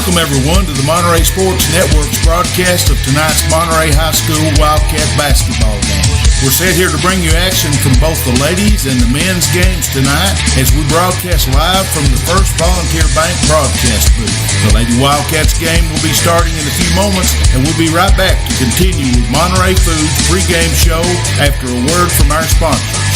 Welcome, everyone, to the Monterey Sports Network's broadcast of tonight's Monterey High School Wildcat basketball game. We're set here to bring you action from both the ladies and the men's games tonight as we broadcast live from the First Volunteer Bank broadcast booth. The Lady Wildcats game will be starting in a few moments, and we'll be right back to continue with Monterey Foods pregame show after a word from our sponsors.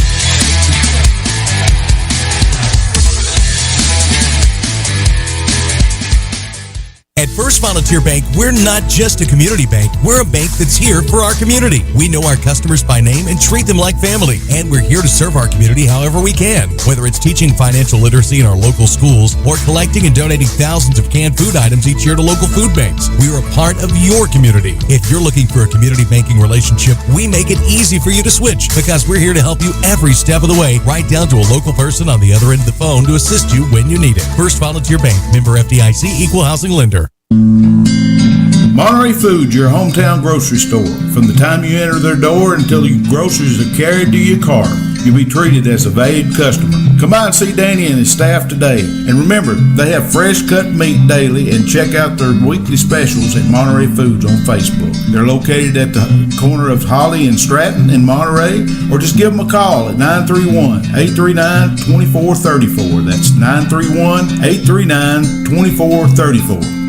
At First Volunteer Bank, we're not just a community bank. We're a bank that's here for our community. We know our customers by name and treat them like family. And we're here to serve our community however we can. Whether it's teaching financial literacy in our local schools or collecting and donating thousands of canned food items each year to local food banks, we're a part of your community. If you're looking for a community banking relationship, we make it easy for you to switch because we're here to help you every step of the way, right down to a local person on the other end of the phone to assist you when you need it. First Volunteer Bank, member FDIC, equal housing lender. Monterey Foods, your hometown grocery store. From the time you enter their door until your groceries are carried to your car, you'll be treated as a valued customer. Come by and see Danny and his staff today. And remember, they have fresh cut meat daily, and check out their weekly specials at Monterey Foods on Facebook. They're located at the corner of Holly and Stratton in Monterey, or just give them a call at 931-839-2434. That's 931-839-2434.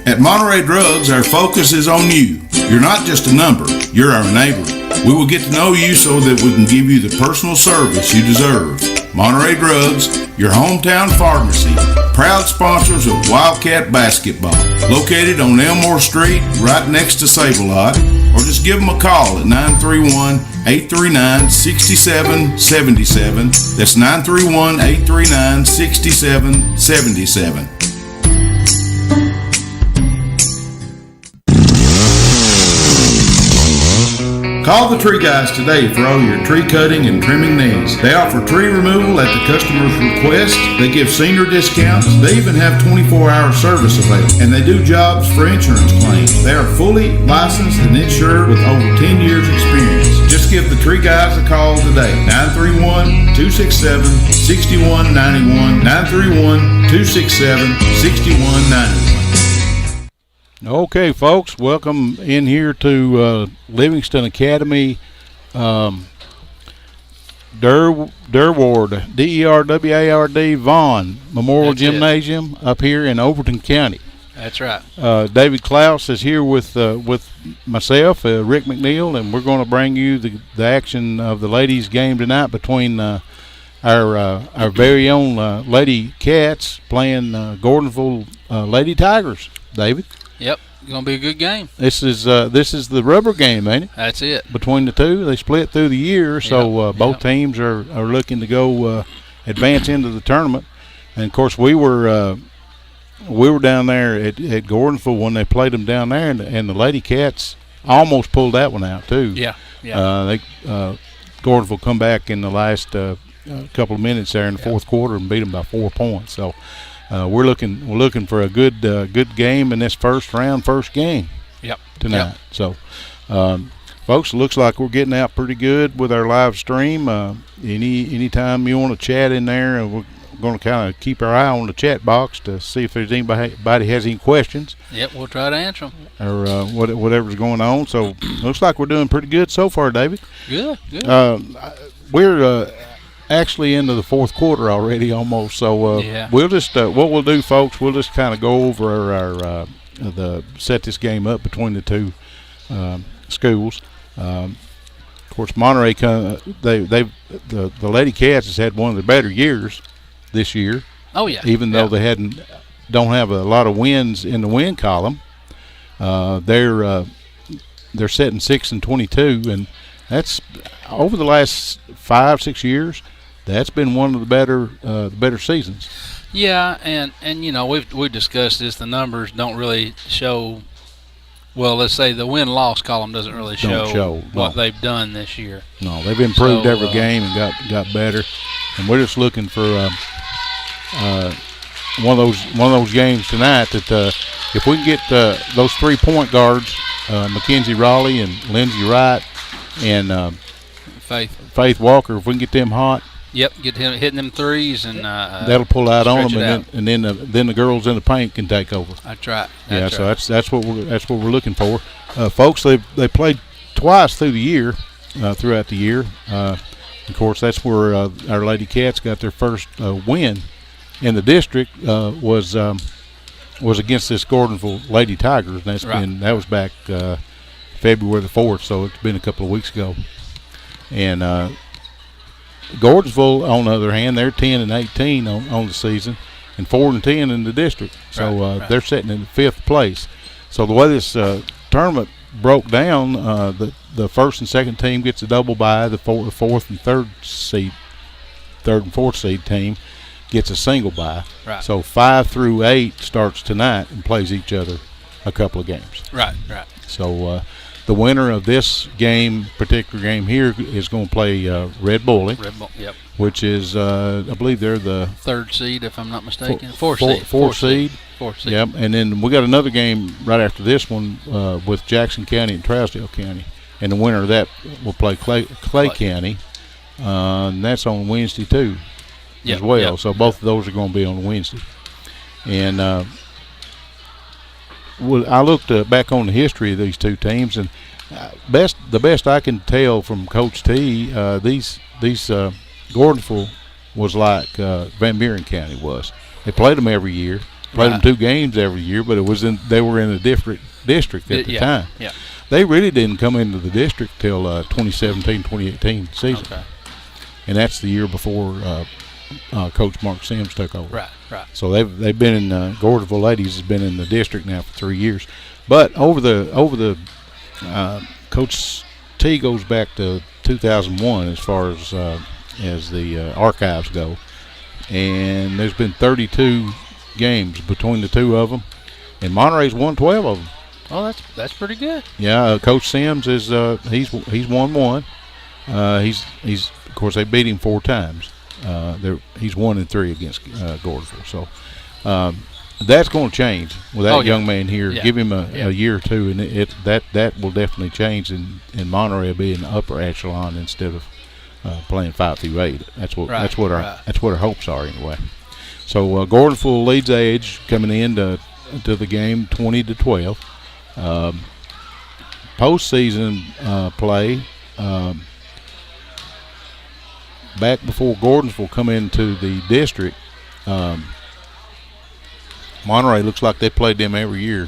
At Monterey Drugs, our focus is on you. You're not just a number, you're our neighbor. We will get to know you so that we can give you the personal service you deserve. Monterey Drugs, your hometown pharmacy, proud sponsors of Wildcat basketball. Located on Elmore Street, right next to Save-A-Lot, or just give them a call at 931-839-6777. That's 931-839-6777. Call the Tree Guys today for all your tree cutting and trimming needs. They offer tree removal at the customer's request. They give senior discounts. They even have 24-hour service available. And they do jobs for insurance claims. They are fully licensed and insured with over 10 years experience. Just give the Tree Guys a call today. 931-267-6191. 931-267-6191. Okay, folks, welcome in here to Livingston Academy, Derward, Derward, Vaughn Memorial Gymnasium up here in Overton County. That's right. David Klaus is here with myself, Rick McNeil, and we're going to bring you the action of the ladies' game tonight between our very own Lady Cats playing Gordonsville Lady Tigers. David. Yep, gonna be a good game. This is the rubber game, ain't it? That's it. Between the two, they split through the year, so both teams are looking to go advance into the tournament. And of course, we were down there at Gordonsville when they played them down there, and the Lady Cats almost pulled that one out too. Yeah. Gordonsville come back in the last couple of minutes there in the fourth quarter and beat them by 4 points. So. We're looking for a good game in this first game. Tonight. Yep. So, folks, it looks like we're getting out pretty good with our live stream. Anytime you want to chat in there, we're going to kind of keep our eye on the chat box to see if there's anybody has any questions. Yep, we'll try to answer them. Or whatever's going on. So, looks like we're doing pretty good so far, David. Good. We're actually into the fourth quarter already almost, so we'll just what we'll do, folks, we'll just kind of go over our set this game up between the two schools. Of course, Monterey the Lady Cats has had one of the better years this year. Oh yeah. Even though they don't have a lot of wins in the win column, they're sitting 6-22, and that's over the last 5-6 years. That's been one of the better seasons. Yeah, and you know we've discussed this. The numbers don't really show. Well, let's say the win-loss column doesn't really show what they've done this year. No, they've improved every game and got better. And we're just looking for one of those games tonight that if we can get those 3-point guards, Mackenzie Raleigh and Lindsey Wright and Faith Walker, if we can get them hot, Yep, get him hitting them threes, and that'll pull out on them, and then the girls in the paint can take over. That's right. So that's what we're looking for, folks. They played twice through the year, throughout the year. Of course, that's where our Lady Cats got their first win in the district. Was against this Gordonsville Lady Tigers, and that was back February the 4th. So it's been a couple of weeks ago, and. Gordonsville, on the other hand, they're 10-18 on the season, and 4-10 in the district. So they're sitting in 5th place. So the way this tournament broke down, the first and second team gets a double bye. The fourth and third and fourth seed team gets a single bye. Right. So 5 through 8 starts tonight and plays each other a couple of games. Right. So. The winner of this particular game here, is going to play Red Bully. Yep. Which is, I believe they're the 3rd seed, if I'm not mistaken. 4th seed. Yep. And then we got another game right after this one with Jackson County and Trousdale County, and the winner of that will play Clay County, and that's on Wednesday too, as well. Yep. So both of those are going to be on Wednesday, and. Well, I looked back on the history of these two teams, and the best I can tell from Coach T, these Gordonsville was like Van Buren County was. They played them every year, played them 2 games every year, but they were in a different district at the time. Yeah. They really didn't come into the district till 2017-2018 season, and that's the year before Coach Mark Sims took over. Right. So they've been in Gordonsville Ladies has been in the district now for 3 years, but over the Coach T goes back to 2001 as far as the archives go, and there's been 32 games between the two of them, and Monterey's won 12 of them. Oh, that's pretty good. Yeah, Coach Sims is he's won 1. He's of course they beat him 4 times. He's 1-3 against Gordonsville, so that's going to change with that young man here. Yeah. Give him a year or two, and that will definitely change. And Monterey will be in the upper echelon instead of playing 5 through 8. That's what our hopes are anyway. So Gordonsville leads age coming into the game 20-12. Postseason play. Back before Gordonsville come into the district, Monterey looks like they played them every year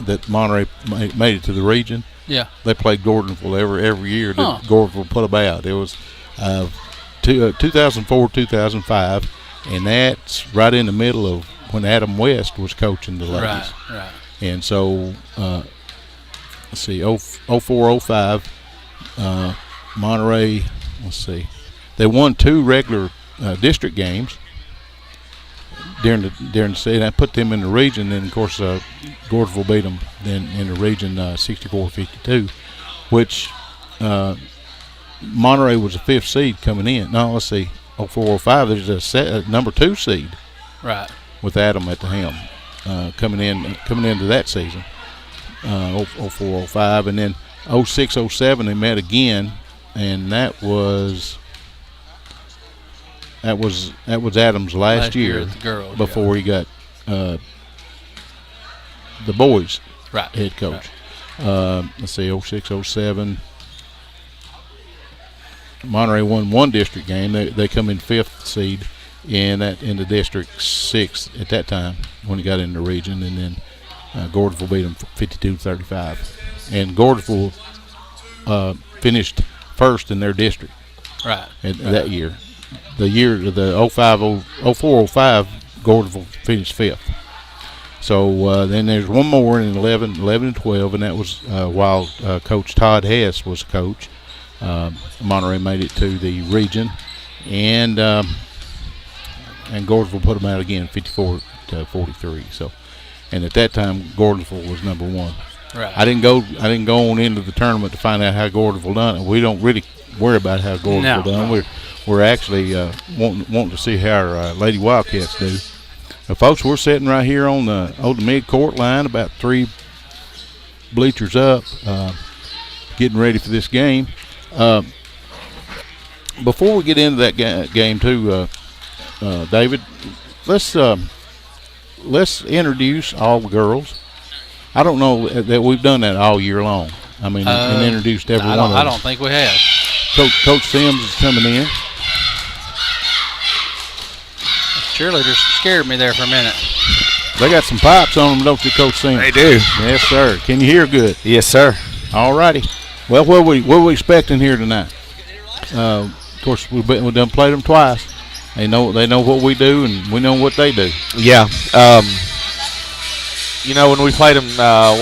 that Monterey made it to the region. Yeah. They played Gordonsville every year that Gordonsville put them out. It was 2004, 2005, and that's right in the middle of when Adam West was coaching the ladies. Right. And so, let's see, 04, 05, Monterey, they won 2 regular district games during the season. I put them in the region, and of course Gordonsville beat them then in the region 64-52, which Monterey was a 5th seed coming in. No, let's see, 04, 05. There's a number 2 seed, right, with Adam at the helm coming into that season. 04, 05, and then 06, 07 they met again, and that was Adams last year the girls, before he got the boys head coach. Let's see, 06, 07. Monterey won 1 district game. They come in 5th seed in the district 6th at that time when he got in the region, and then Gordonsville beat them 52-35. And Gordonsville finished 1st in their district that year. The year, the 04-05, Gordonsville finished 5th. So then there's one more in 11 and 12, and that was while Coach Todd Hess was coach. Monterey made it to the region, and Gordonsville put them out again, 54-43. So, and at that time, Gordonsville was number 1. Right. I didn't go on into the tournament to find out how Gordonsville done it. We don't really worry about how Gordonsville done. We're actually wanting to see how our Lady Wildcats do. Folks, we're sitting right here on the mid-court line, about 3 bleachers up, getting ready for this game. before we get into that game too, David, let's introduce all the girls. I don't know that we've done that all year long. I mean, and introduced every one of them. I don't think we have. Coach Sims is coming in. Cheerleaders scared me there for a minute. They got some pipes on them, don't you, Coach Sims? They do. Yes, sir. Can you hear good? Yes, sir. All righty. Well, what are we expecting here tonight? Of course, we've done played them twice. They know what we do, and we know what they do. Yeah. When we played them,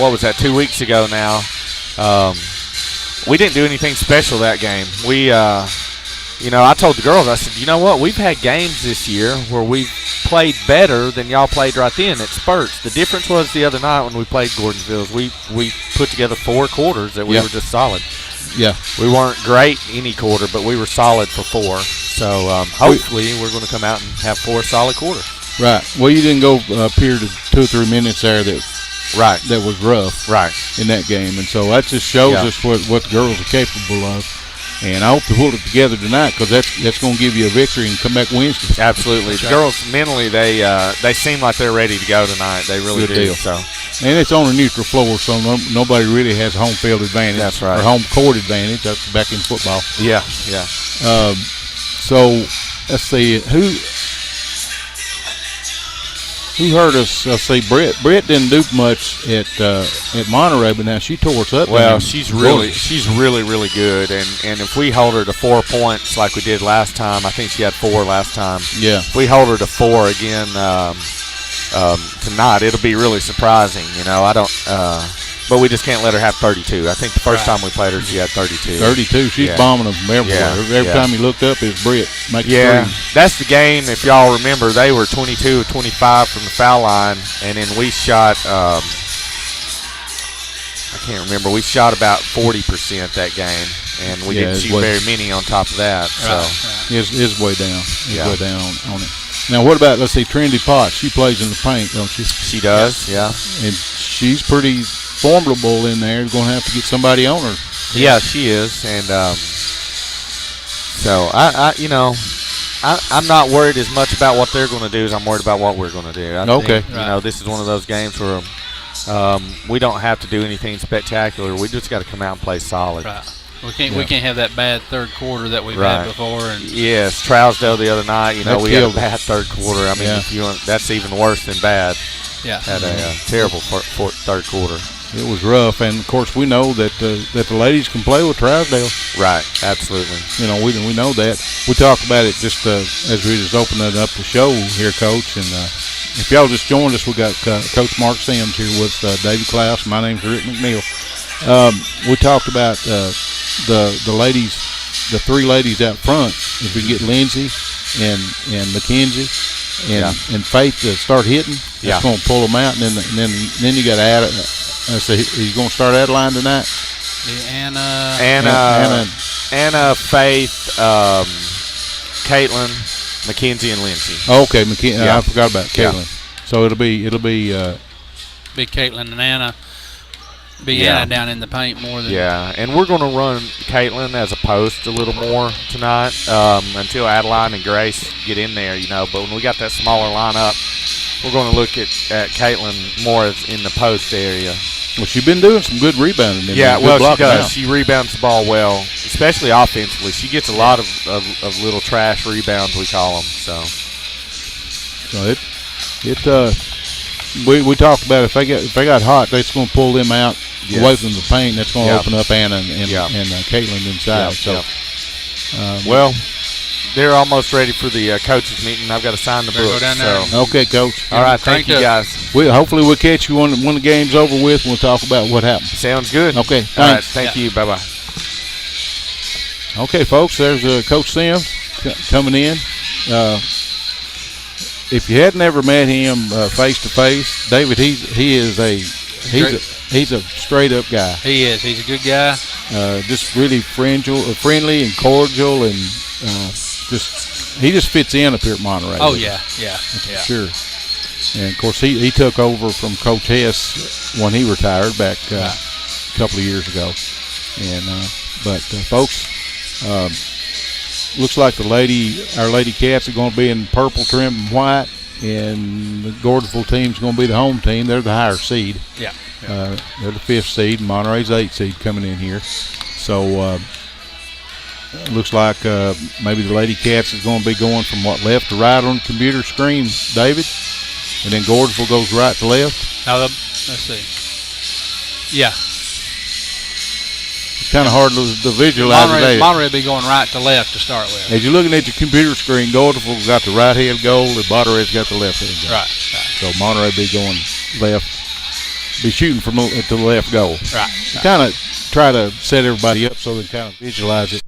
what was that, 2 weeks ago now, we didn't do anything special that game. We, I told the girls, I said, you know what, we've had games this year where we've played better than y'all played right then at spurts. The difference was the other night when we played Gordonsville, we put together 4 quarters that we were just solid. Yeah. We weren't great any quarter, but we were solid for 4. So hopefully we're going to come out and have 4 solid quarters. Right. Well, you didn't go a period of 2 or 3 minutes there that was rough in that game. And so that just shows us what the girls are capable of. And I hope to pull it together tonight because that's going to give you a victory and come back Wednesday. Absolutely. The girls, mentally, they seem like they're ready to go tonight. They really do. So. And it's on a neutral floor, so nobody really has home field advantage. That's right. Or home court advantage. That's back in football. Yeah. So let's see who hurt us. Let's see, Brett didn't do much at Monterey, but now she tore us up. Well, she's really good, and if we hold her to 4 points like we did last time, I think she had 4 last time. Yeah. If we hold her to 4 again tonight, it'll be really surprising. I don't. But we just can't let her have 32. I think the first time we played her, she had 32. 32. She's bombing them from everywhere. Every time you looked up, it's Britt. That's the game. If y'all remember, they were 22 of 25 from the foul line, and then we shot. I can't remember. We shot about 40% that game, and we didn't shoot very many on top of that. So it's way down. Way down on it. Now, what about, let's see, Trinity Potts? She plays in the paint, don't she? She does, yeah. And she's pretty formidable in there. You're going to have to get somebody on her. Yeah, she is. And so, I'm not worried as much about what they're going to do as I'm worried about what we're going to do. I think, this is one of those games where we don't have to do anything spectacular. We just got to come out and play solid. Right. We can't have that bad third quarter that we've had before. And yes, Trousdale the other night, we had a bad third quarter. I mean, if you want, that's even worse than bad. Yeah. Had a terrible third quarter. It was rough, and of course we know that the ladies can play with Trousdale. Right, absolutely. We know that. We talked about it just as we just opening up the show here, Coach. And if y'all just joined us, we got Coach Mark Sims here with David Klaus. My name's Rick McNeil. We talked about the ladies, the 3 ladies out front. If we can get Lindsay and Mackenzie and Faith to start hitting, that's going to pull them out. And then you got Ada. So he's going to start Adeline tonight. Anna, Faith, Caitlin, Mackenzie, and Lindsay. Okay, Mackenzie. I forgot about Caitlin. So it'll be Caitlin and Anna. Anna down in the paint more than and we're going to run Caitlin as a post a little more tonight until Adeline and Grace get in there, But when we got that smaller lineup, we're going to look at Caitlin more as in the post area. Well, she's been doing some good rebounding. She does. She rebounds the ball well, especially offensively. She gets a lot of little trash rebounds, we call them. So we talked about if they got hot, that's going to pull them out away from the paint. That's going to open up Anna and Caitlin inside. Well, they're almost ready for the coaches meeting. I've got to sign the book. Go down there. Okay, Coach. All right, thank you guys. Hopefully we'll catch you when the game's over with. And we'll talk about what happened. Sounds good. Okay, thanks. All right, thank you. Bye-bye. Okay, folks, there's Coach Sims coming in. If you had never met him face to face, David, he's a straight up guy. He is. He's a good guy. Just really friendly and cordial, and he just fits in up here at Monterey. Oh yeah. Sure. And of course he took over from Coach Hess when he retired back a couple of years ago. And but folks, looks like our Lady Cats are going to be in purple trim and white, and the Gordonsville team's going to be the home team. They're the higher seed. Yeah. They're the 5th seed, and Monterey's 8th seed coming in here. So looks like maybe the Lady Cats is going to be going from left to right on the computer screen, David, and then Gordonsville goes right to left. Now, let's see. Yeah. It's kind of hard to visualize today. Monterey will be going right to left to start with. As you're looking at your computer screen, Gordonsville's got the right head goal, and Monterey's got the left head goal. Right. So Monterey be going left, be shooting from to the left goal. Right. Kind of try to set everybody up so they kind of visualize it.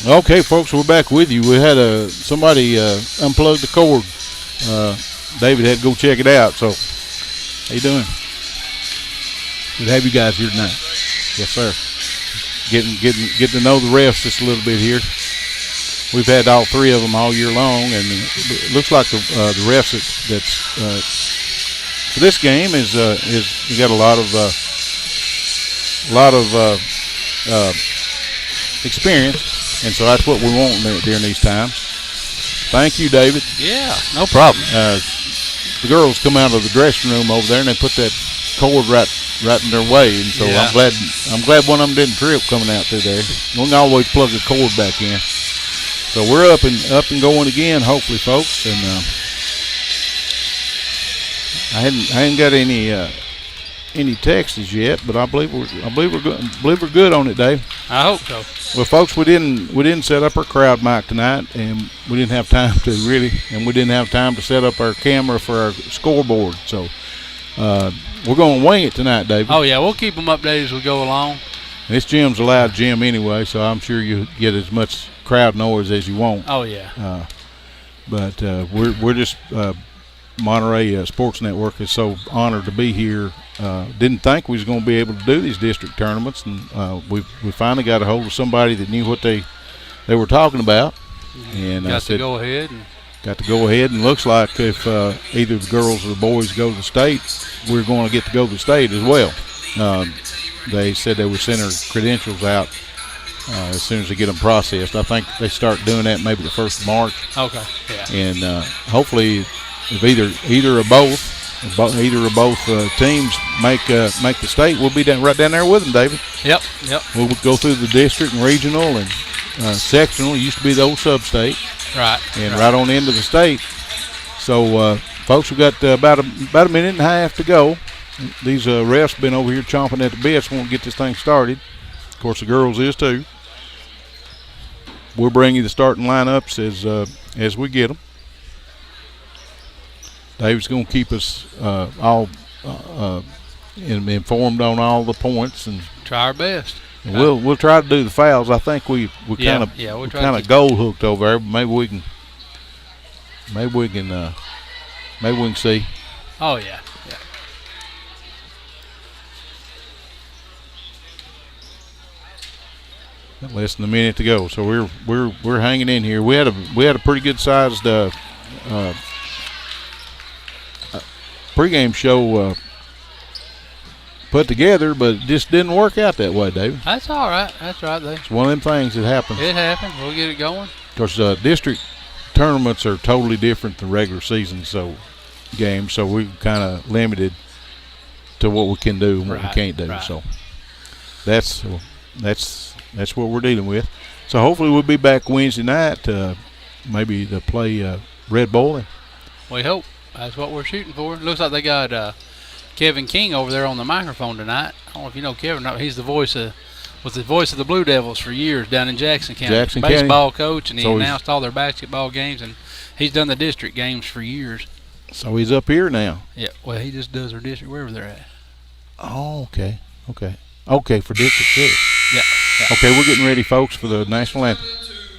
Okay, folks, we're back with you. We had somebody unplug the cord. David had to go check it out. So, how you doing? Good to have you guys here tonight. Yes, sir. Getting to know the refs just a little bit here. We've had all 3 of them all year long, and it looks like the refs that's for this game is we got a lot of experience. And so that's what we want during these times. Thank you, David. Yeah, no problem. The girls come out of the dressing room over there and they put that cord right in their way, and so yeah. I'm glad one of them didn't trip coming out through there. We can always plug the cord back in. So we're up and going again, hopefully, folks. And I hadn't got any texts yet, but I believe we're good on it, Dave. I hope so. Well, folks, we didn't set up our crowd mic tonight, and we didn't have time to really, and we didn't have time to set up our camera for our scoreboard. So we're going to wing it tonight, David. Oh yeah, we'll keep them updated as we go along. And this gym's a loud gym anyway, so I'm sure you get as much crowd noise as you want. Oh yeah. But we're just. Monterey Sports Network is so honored to be here. Didn't think we was going to be able to do these district tournaments, and we finally got a hold of somebody that knew what they were talking about. And got to go ahead. And looks like if either the girls or the boys go to the state, we're going to get to go to the state as well. They said they would send our credentials out as soon as they get them processed. I think they start doing that maybe the 1st of March. Okay. Yeah. And hopefully, if either or both teams make the state, we'll be right down there with them, David. Yep. We'll go through the district and regional and sectional. It used to be the old sub-state. Right. And right on into the state. So, folks, we've got about a minute and a half to go. These refs been over here chomping at the bits, want to get this thing started. Of course, the girls is too. We'll bring you the starting lineups as we get them. David's going to keep us all informed on all the points and try our best. And we'll try to do the fouls. I think we kind of goal hooked over there. Maybe we can see. Oh yeah. Less than a minute to go, so we're hanging in here. We had a pretty good sized pregame show put together, but it just didn't work out that way, David. That's all right. Dave. It's one of them things that happens. It happens. We'll get it going. Because district tournaments are totally different than regular season games, so we're kind of limited to what we can do and what we can't do. Right. So that's what we're dealing with. So hopefully we'll be back Wednesday night, maybe to play Red Bull. We hope. That's what we're shooting for. Looks like they got Kevin King over there on the microphone tonight. I don't know if you know Kevin. He's the voice of was the voice of the Blue Devils for years down in Jackson County. Jackson Baseball County. coach, and he announced all their basketball games, and he's done the district games for years. So he's up here now. Yeah, well, he just does their district wherever they're at. Oh, okay. Okay, for District 6. Yeah. Okay, we're getting ready, folks, for the national anthem. To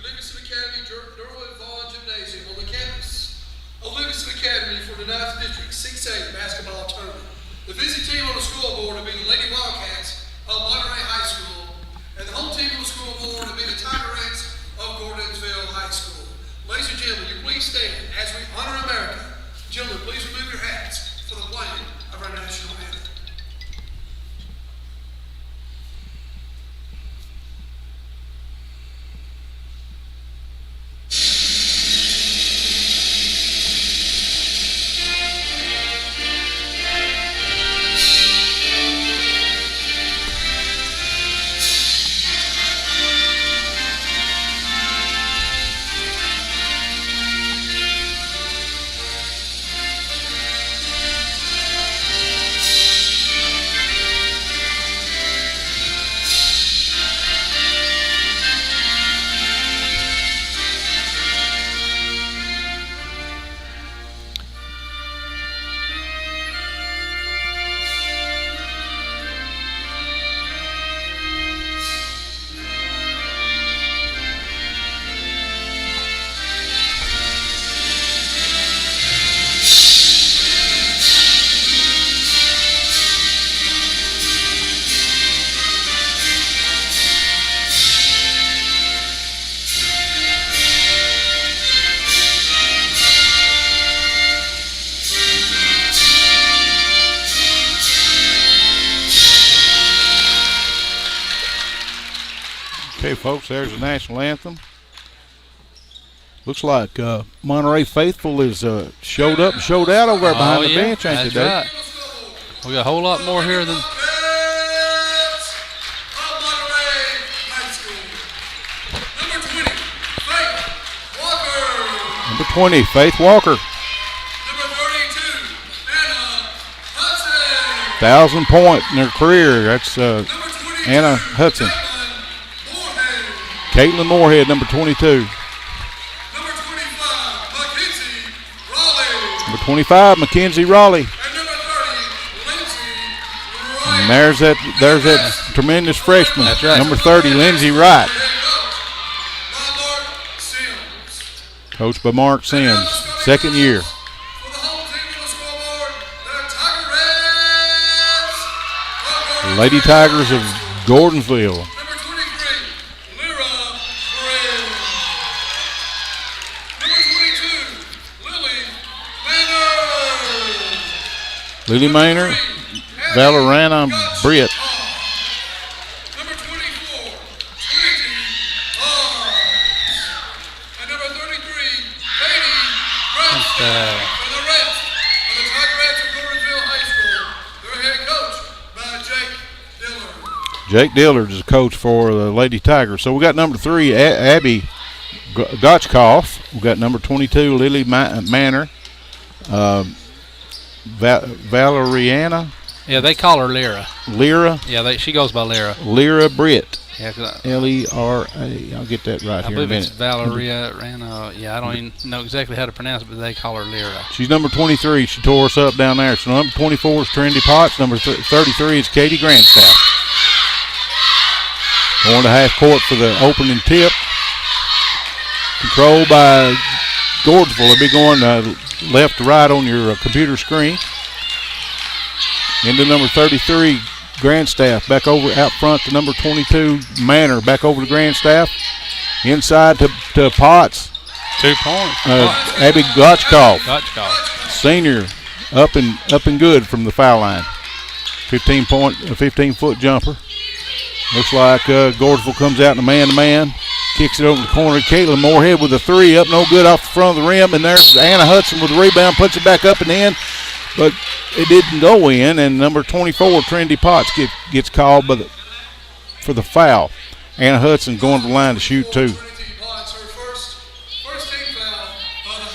Livingston Academy, Derward, Vaughn Gymnasium on the campus of Livingston Academy for tonight's District 6A basketball tournament. The visiting team on the scoreboard will be the Lady Wildcats of Monterey High School, and the home team on the scoreboard will be the Tigerettes of Gordonsville High School. Ladies and gentlemen, you please stand as we honor America. Gentlemen, please remove your hats for the playing of our national anthem. Okay, folks, there's the national anthem. Looks like Monterey Faithful is showed up and showed out over there behind the bench, ain't they? Right. We got a whole lot more here than. Number 20, Faith Walker. Number 32, Anna Hudson. 1,000 point in her career. That's Anna Hudson. Caitlin Moorhead, number 22. Number 25, Mackenzie Raleigh. Number 25, Mackenzie Raleigh. And number 30, Lindsay Wright. And there's that tremendous freshman. That's right. Number 30, Lindsay Wright. Mark Sims. Coached by Mark Sims, second year. For the home team on the scoreboard, the Tigerettes. Lady Tigers of Gordonsville. Number 23, Lyra Perez. Number 22, Lily Manor. Lily Maynor, Valerana Britt. Number 24, Trinity Barnes. And number 33, Katie Grandstaff. For the rest of the Tigerettes of Gordonsville High School, their head coach by Jake Dillard. Jake Dillard is the coach for the Lady Tigers. So we got number 3, Abby Gotchkoff. We got number 22, Lily Manor. Valeriana. Yeah, they call her Lyra. Lyra. Yeah, she goes by Lyra. Lyra Britt. Yeah, L-E-R-A. I'll get that right I here in a believe it's minute. Valeria Rana. Yeah, I don't even know exactly how to pronounce it, but they call her Lyra. She's number 23. She tore us up down there. So number 24 is Trinity Potts. Number 33 is Katie Grandstaff. Going to half court for the opening tip. Controlled by Gordonsville. They'll be going left to right on your computer screen. Into number 33, Grandstaff. Back over out front to number 22, Manor. Back over to Grandstaff. Inside to Potts. 2 points. Abby Gotchkoff. Gotchkoff. Senior. Up and good from the foul line. 15-foot jumper. Looks like Gordonsville comes out in a man-to-man. Kicks it over the corner. Caitlin Moorhead with a 3 up, no good off the front of the rim. And there's Anna Hudson with the rebound, puts it back up and in. But it didn't go in, and number 24, Trinity Potts, gets called for the foul. Anna Hudson going to the line to shoot 2. Trinity Potts, her first team foul of the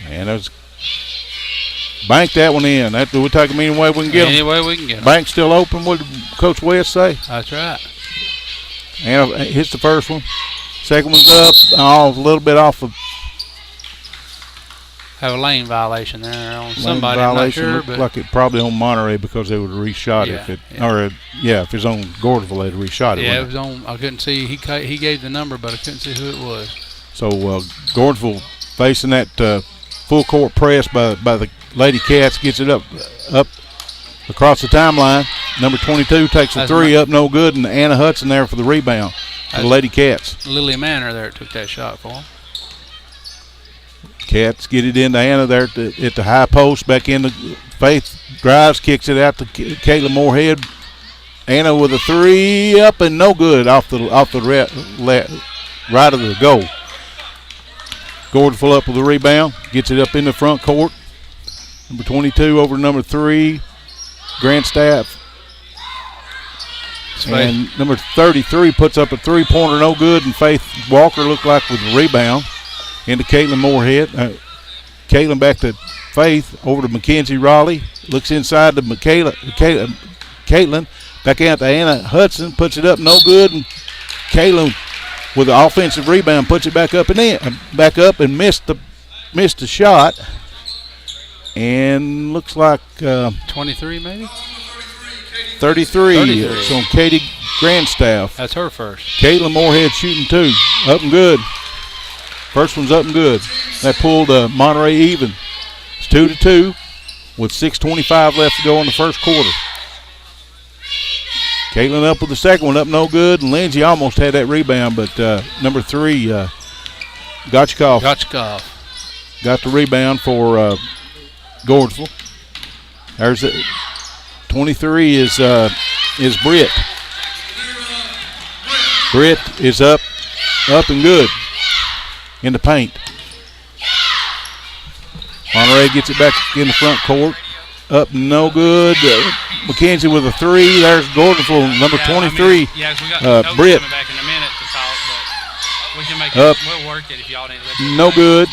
half. And those Bank that one in. We'll take them any way we can get them. Any way we can get them. Bank still open. What did Coach West say? That's right. And hits the first one. Second one's up. A little bit off of. Have a lane violation there on somebody. I'm not sure, looked like it probably on Monterey because they would have reshot it. If it's on Gordonsville, they'd reshot it. Yeah, it was on. I couldn't see. He gave the number, but I couldn't see who it was. So Gordonsville facing that full court press by the Lady Cats, gets it up across the timeline. Number 22 takes a three up, no good, and Anna Hudson there for the rebound for the Lady Cats. Lily Manor there took that shot for them. Cats get it into Anna there at the high post. Back into Faith, drives, kicks it out to Caitlin Moorhead. Anna with a three up and no good off the right of the goal. Gordonsville up with the rebound, gets it up in the front court. Number 22 over number 3, Grandstaff. And number 33 puts up a three-pointer, no good, and Faith Walker looked like with the rebound. Into Caitlin Moorhead. Caitlin back to Faith, over to Mackenzie Raleigh. Looks inside to Caitlin. Back out to Anna Hudson, puts it up, no good, and Caitlin with the offensive rebound puts it back up and missed the shot. And looks like 23 maybe? 33. It's on Katie Grandstaff. That's her first. Caitlin Moorhead shooting 2. Up and good. First one's up and good. That pulled Monterey even. It's 2-2 with 6:25 left to go in the first quarter. Caitlin up with the second one, up no good, and Lindsay almost had that rebound, but number 3, Gotchkov got the rebound for Gordonsville. There's 23 is Britt. Britt is up and good in the paint. Monterey gets it back in the front court. Up no good. Mackenzie with a 3. There's Gordonsville, number 23. We got Britt. coming back in a minute to talk, but we can make up. We'll work it if y'all need to let No good.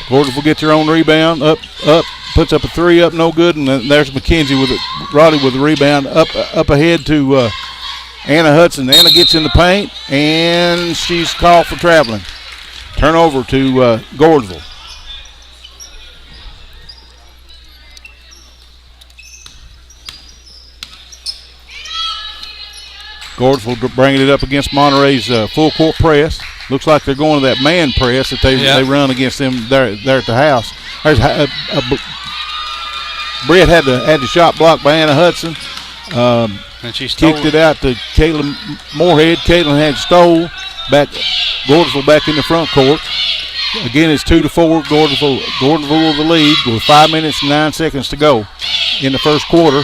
Gordonsville gets her own rebound. Up, puts up a 3, up no good, and then there's Mackenzie with it. Roddy with the rebound. Up ahead to Anna Hudson. Anna gets in the paint, and she's called for traveling. Turnover to Gordonsville. Gordonsville bringing it up against Monterey's full court press. Looks like they're going to that man press that they run against them there at the house. There's Britt had the shot blocked by Anna Hudson. And she kicked it out to Caitlin Moorhead. Caitlin had stole back. Gordonsville back in the front court. Again, it's 2-4. Gordonsville with the lead with 5 minutes and 9 seconds to go in the first quarter.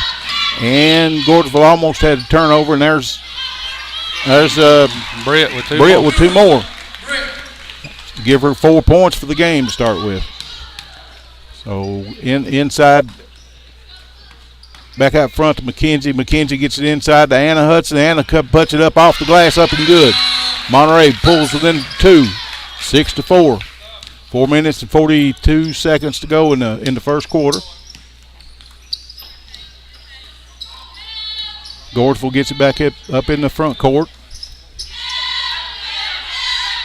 And Gordonsville almost had a turnover, and there's Britt with 2 more. Give her 4 points for the game to start with. So inside, back out front to Mackenzie. Mackenzie gets it inside to Anna Hudson. Anna puts it up off the glass, up and good. Monterey pulls within 2, 6-4. 4 minutes and 42 seconds to go in the first quarter. Gordonsville gets it back up in the front court.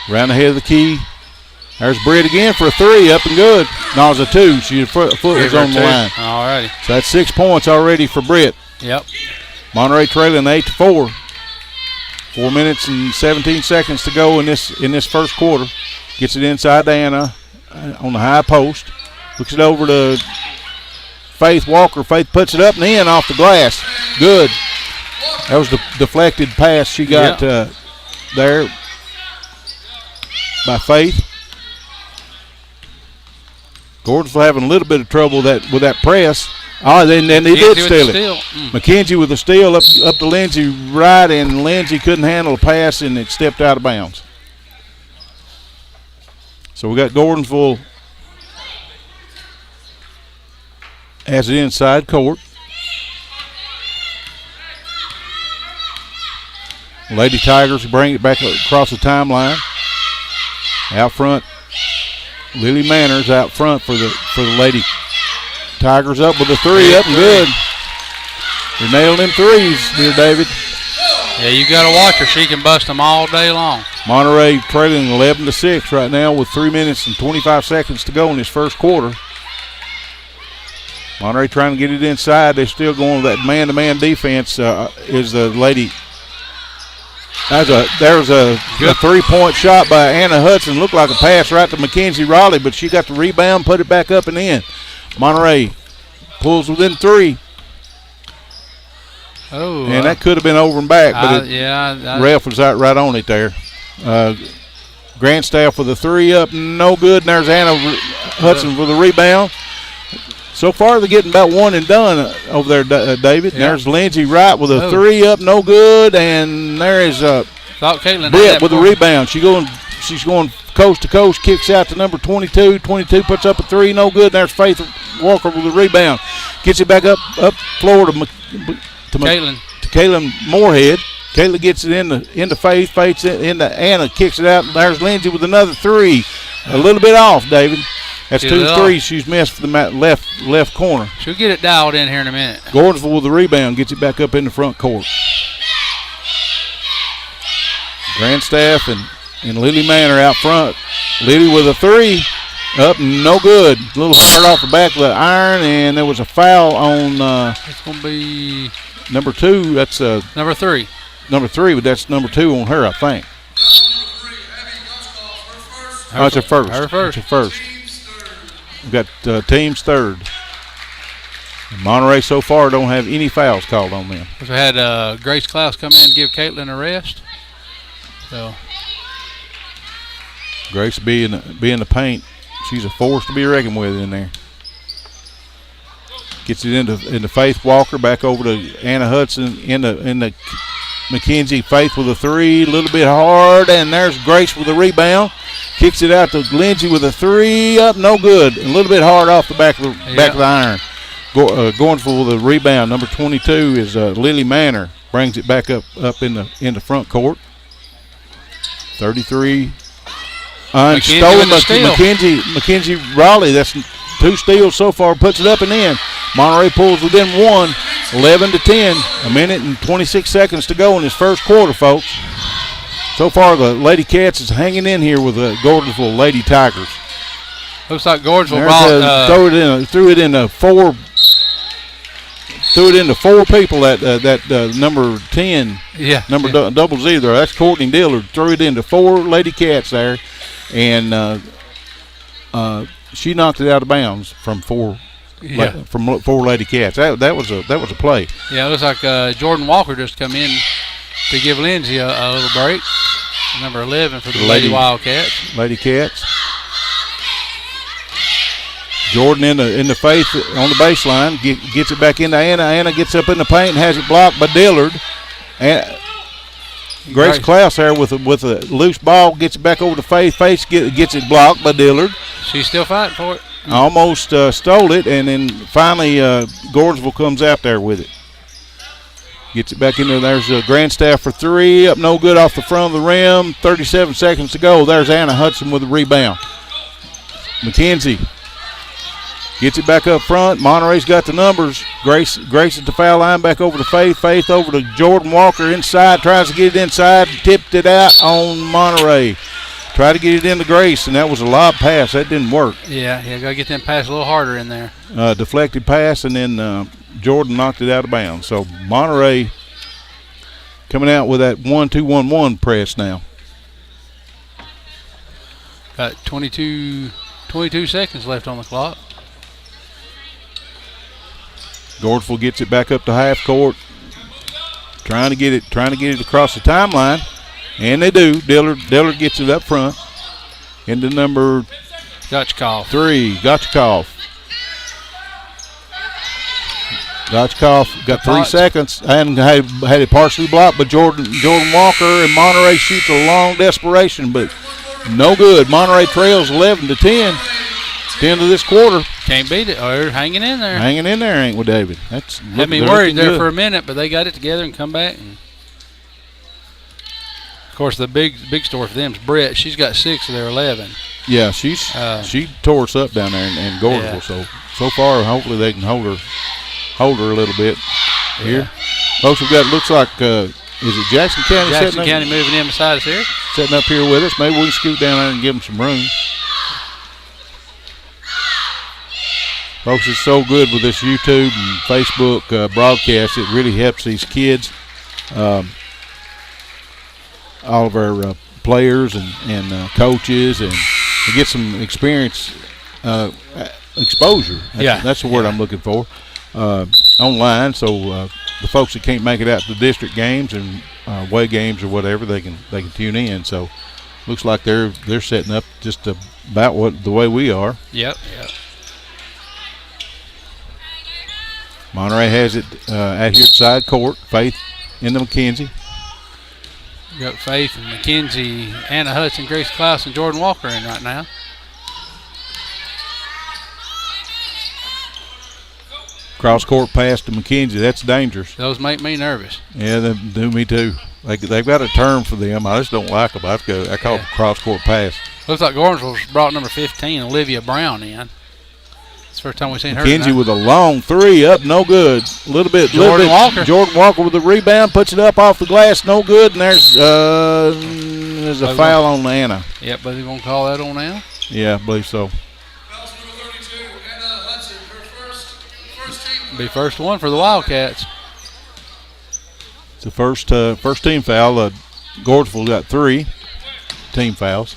Around the head of the key. There's Britt again for a 3, up and good. No, it was a 2. Her foot was on the line. All righty. So that's 6 points already for Britt. Yep. Monterey trailing 8-4. 4 minutes and 17 seconds to go in this first quarter. Gets it inside to Anna on the high post. Looks it over to Faith Walker. Faith puts it up and in off the glass. Good. That was the deflected pass she got there by Faith. Gordonsville having a little bit of trouble with that press. Oh, then they did steal it. Mackenzie with the steal up to Lindsay right, and Lindsay couldn't handle the pass, and it stepped out of bounds. So we got Gordonsville as the inside court. Lady Tigers bring it back across the timeline. Out front, Lily Manners out front for the Lady Tigers, up with a three, up and good. They're nailing them threes here, David. Yeah, you got to watch her. She can bust them all day long. Monterey trailing 11-6 right now with 3 minutes and 25 seconds to go in this first quarter. Monterey trying to get it inside. They're still going with that man-to-man defense. Is the Lady. There's a three-point shot by Anna Hudson. Looked like a pass right to Mackenzie Raleigh, but she got the rebound, put it back up and in. Monterey pulls within three. Oh, and that could have been over and back, but ref was out right on it there. Grandstaff with a three up, no good. And there's Anna Hudson for the rebound. So far, they're getting about one and done over there, David. Yeah. There's Lindsay Wright with a three up, no good. And there is Britt with the rebound. She's going coast to coast, kicks out to number 22. 22 puts up a three, no good. There's Faith Walker with the rebound. Gets it back up floor to Caitlin Moorhead. Caitlin gets it into Faith. Faith's into Anna, kicks it out. And there's Lindsay with another three. A little bit off, David. That's two threes she's missed for the left corner. She'll get it dialed in here in a minute. Gordonsville with the rebound, gets it back up in the front court. Grandstaff and Lily Manor out front. Lily with a three. Up, no good. A little hard off the back of the iron, and there was a foul on it's going to be number two. That's number three. Number three, but that's number two on her, I think. It's her first. It's her first. We've got team's third. Monterey so far don't have any fouls called on them. We had Grace Klaus come in and give Caitlin a rest. So Grace be in the paint. She's a force to be reckoned with in there. Gets it into Faith Walker, back over to Anna Hudson, into Mackenzie. Faith with a three, a little bit hard, and there's Grace with a rebound. Kicks it out to Lindsay with a three, up, no good. A little bit hard off the back of the iron. Gordonsville with a rebound. Number 22 is Lily Manor. Brings it back up in the front court. 33. Stolen by Mackenzie Raleigh. That's two steals so far. Puts it up and in. Monterey pulls within one. 11-10. A minute and 26 seconds to go in this first quarter, folks. So far, the Lady Cats is hanging in here with the Gordonsville Lady Tigers. Looks like Gordonsville threw it into four. Threw it into four people. That number 10. Yeah. Double Z there. That's Courtney Dillard. Threw it into four Lady Cats there, and she knocked it out of bounds from four. Yeah. From four Lady Cats. That was a play. Yeah, it looks like Jordan Walker just come in to give Lindsay a little break. Number 11 for the Lady Wildcats. Lady Cats. Jordan in the Faith on the baseline, gets it back into Anna. Anna gets up in the paint and has it blocked by Dillard. And Grace Klaus there with a loose ball, gets it back over to Faith. Faith gets it blocked by Dillard. She's still fighting for it. Almost stole it, and then finally Gordonsville comes out there with it. Gets it back into there. There's a Grandstaff for three. Up no good off the front of the rim. 37 seconds to go. There's Anna Hudson with the rebound. Mackenzie gets it back up front. Monterey's got the numbers. Grace at the foul line, back over to Faith. Faith over to Jordan Walker inside. Tries to get it inside. Tipped it out on Monterey. Tried to get it into Grace, and that was a lob pass. That didn't work. Yeah, got to get them pass a little harder in there. Deflected pass, and then Jordan knocked it out of bounds. So Monterey coming out with that 1-2-1-1 press now. Got 22 seconds left on the clock. Gordonsville gets it back up to half court, trying to get it across the timeline, and they do. Dillard gets it up front into number Gotchkov. 3. Gotchkov got 3 seconds and had it partially blocked, but Jordan Walker, and Monterey shoots a long desperation, but no good. Monterey trails 11-10. 10 of this quarter. Can't beat it. They're hanging in there. Hanging in there, ain't we, David? Had me worried there for a minute, but they got it together and come back. And of course, the big story for them is Brett. She's got 6 of their 11. Yeah, she tore us up down there in Gordonsville. So far, hopefully they can hold her a little bit here. Folks, we've got, looks like, is it Jackson County? Jackson County moving in beside us here. Setting up here with us. Maybe we can scoot down there and give them some room. Folks, it's so good with this YouTube and Facebook broadcast. It really helps these kids, all of our players and coaches, and to get some experience, exposure. That's the word I'm looking for, online. So the folks that can't make it out to the district games and away games or whatever, they can tune in. So looks like they're setting up just about the way we are. Yep. Monterey has it out here at side court. Faith in the McKenzie. We got Faith and McKenzie, Anna Hudson, Grace Klaus, and Jordan Walker in right now. Cross court pass to McKenzie. That's dangerous. Those make me nervous. Yeah, they do me too. They've got a term for them. I just don't like them. I call it cross court pass. Looks like Gordonsville's brought number 15, Olivia Brown, in. It's the first time we've seen her. McKenzie with a long three up, no good. A little bit. Walker. Jordan Walker with the rebound, puts it up off the glass, no good. And there's a foul on Anna. Yep, but they're going to call that on now? Yeah, I believe so. Be first one for the Wildcats. It's the first team foul. Gordonsville got 3 team fouls.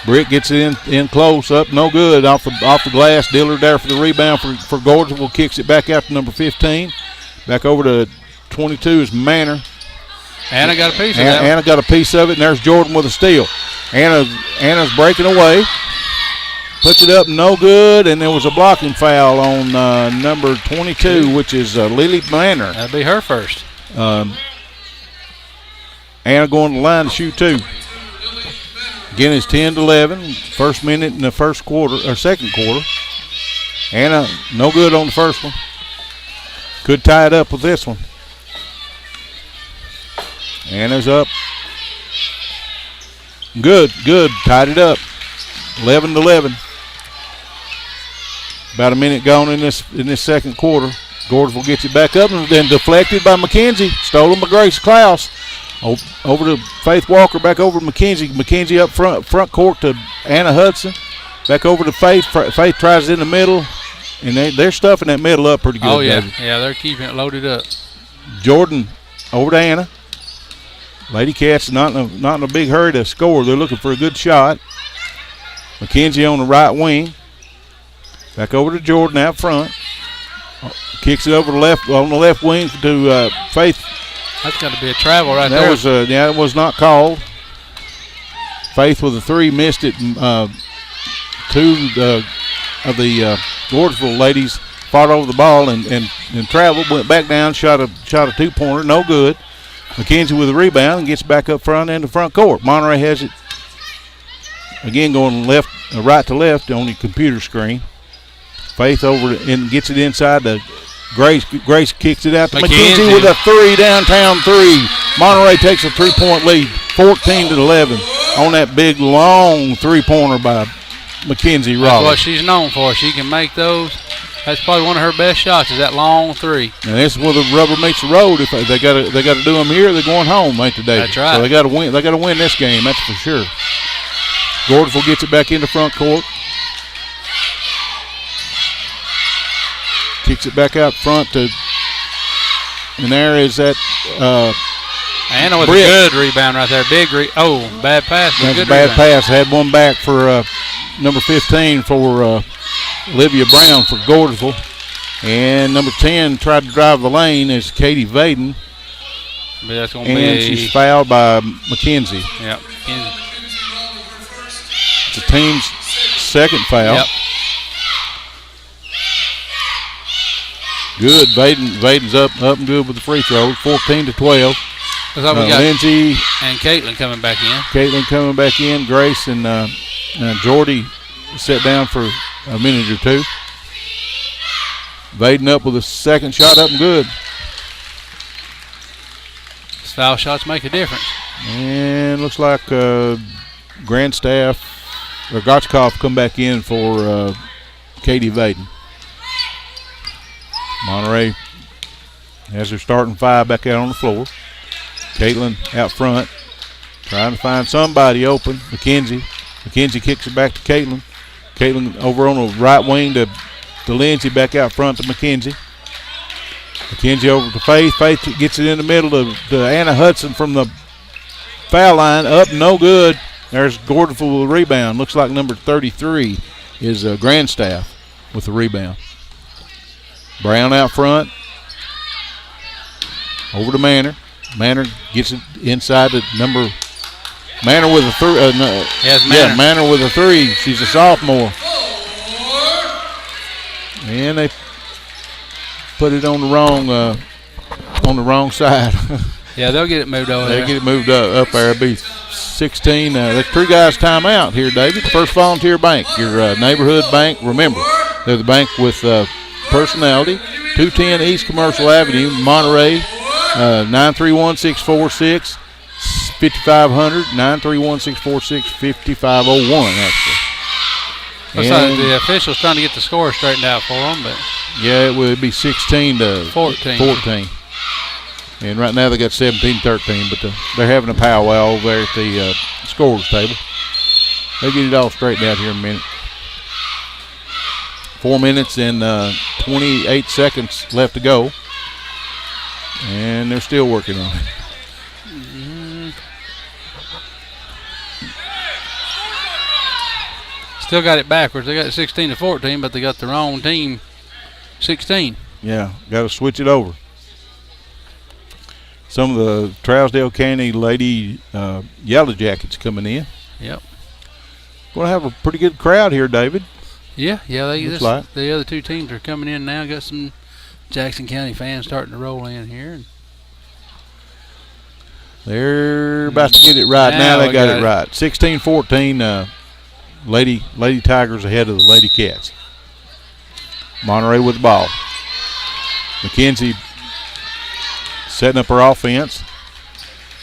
Brick gets it in close, up, no good, off the glass. Dillard there for the rebound for Gordonsville, kicks it back out to number 15. Back over to 22 is Manor. Anna got a piece of that. Anna got a piece of it, and there's Jordan with a steal. Anna's breaking away. Puts it up, no good, and there was a blocking foul on number 22, which is Lily Manor. That'd be her first. Anna going to the line to shoot 2. Again, it's 10-11. First minute in the second quarter. Anna, no good on the first one. Could tie it up with this one. Anna's up. Good. Tied it up. 11-11. About a minute gone in this second quarter. Gordonsville gets it back up and then deflected by McKenzie. Stolen by Grace Klaus. Over to Faith Walker, back over to McKenzie. McKenzie up front court to Anna Hudson. Back over to Faith. Faith tries it in the middle, and they're stuffing that middle up pretty good. Oh, yeah. David. Yeah, they're keeping it loaded up. Jordan over to Anna. Lady Cats not in a big hurry to score. They're looking for a good shot. McKenzie on the right wing. Back over to Jordan out front. Kicks it over on the left wing to Faith. That's got to be a travel right there. It was not called. Faith with a 3, missed it. 2 of the Gordonsville ladies fought over the ball and traveled, went back down, shot a 2-pointer, no good. McKenzie with a rebound and gets back up front in the front court. Monterey has it again going right to left on the computer screen. Faith over and gets it inside to Grace. Grace kicks it out to McKenzie with a 3, downtown 3. Monterey takes a 3-point lead, 14-11 on that big long 3-pointer by McKenzie Raleigh. That's what she's known for. She can make those. That's probably one of her best shots, is that long 3. And this is where the rubber meets the road. If they got to do them here, they're going home, ain't they, David? That's right. So they got to win. They got to win this game. That's for sure. Gordonsville gets it back into front court. Kicks it back out front and there is that. Anna with a good rebound right there. Bad pass. That's a bad pass. Had one back for number 15 for Olivia Brown for Gordonsville. And number 10 tried to drive the lane is Katie Vaden. But that's she's fouled by McKenzie. Yep. It's the team's second foul. Yep. Good. Vaden's up and good with the free throw. 14-12. Looks like we got Lindsay and Caitlin coming back in. Grace and Jordy sat down for a minute or 2. Vaden up with a second shot up and good. Foul shots make a difference. And looks like Grandstaff or Gotchkoff come back in for Katie Vaden. Monterey has their starting five back out on the floor. Caitlin out front, trying to find somebody open. McKenzie kicks it back to Caitlin. Caitlin over on the right wing to Lindsay, back out front to McKenzie. McKenzie over to Faith. Faith gets it in the middle to Anna Hudson from the foul line. Up, no good. There's Gordonsville with a rebound. Looks like number 33 is Grandstaff with the rebound. Brown out front. Over to Manor. Manor gets it inside to number. Manor with a three. Yes, Manor. Manor with a three. She's a sophomore. And they put it on the wrong side. Yeah, they'll get it moved over there. They'll get it moved up there. It'll be 16. There's three guys timeout here, David. First Volunteer Bank, your neighborhood bank. Remember, they're the bank with personality. 210 East Commercial Avenue, Monterey. 931-646. 5500 931-646-5501 actually. Looks like the officials trying to get the score straightened out for them, but yeah, it would be 16 to 14. And right now they got 17-13, but they're having a powwow over there at the scorers table. They'll get it all straightened out here in a minute. 4 minutes and 28 seconds left to go, and they're still working on it. Still got it backwards. They got 16 to 14, but they got the wrong team 16. Yeah, got to switch it over. Some of the Trousdale County Lady Yellow Jackets coming in. Yep. Going to have a pretty good crowd here, David. Yeah. The like. other two teams are coming in now. Got some Jackson County fans starting to roll in here. They're about to get it right. Now they got it right. 16-14. Lady Tigers ahead of the Lady Cats. Monterey with the ball. McKenzie setting up her offense.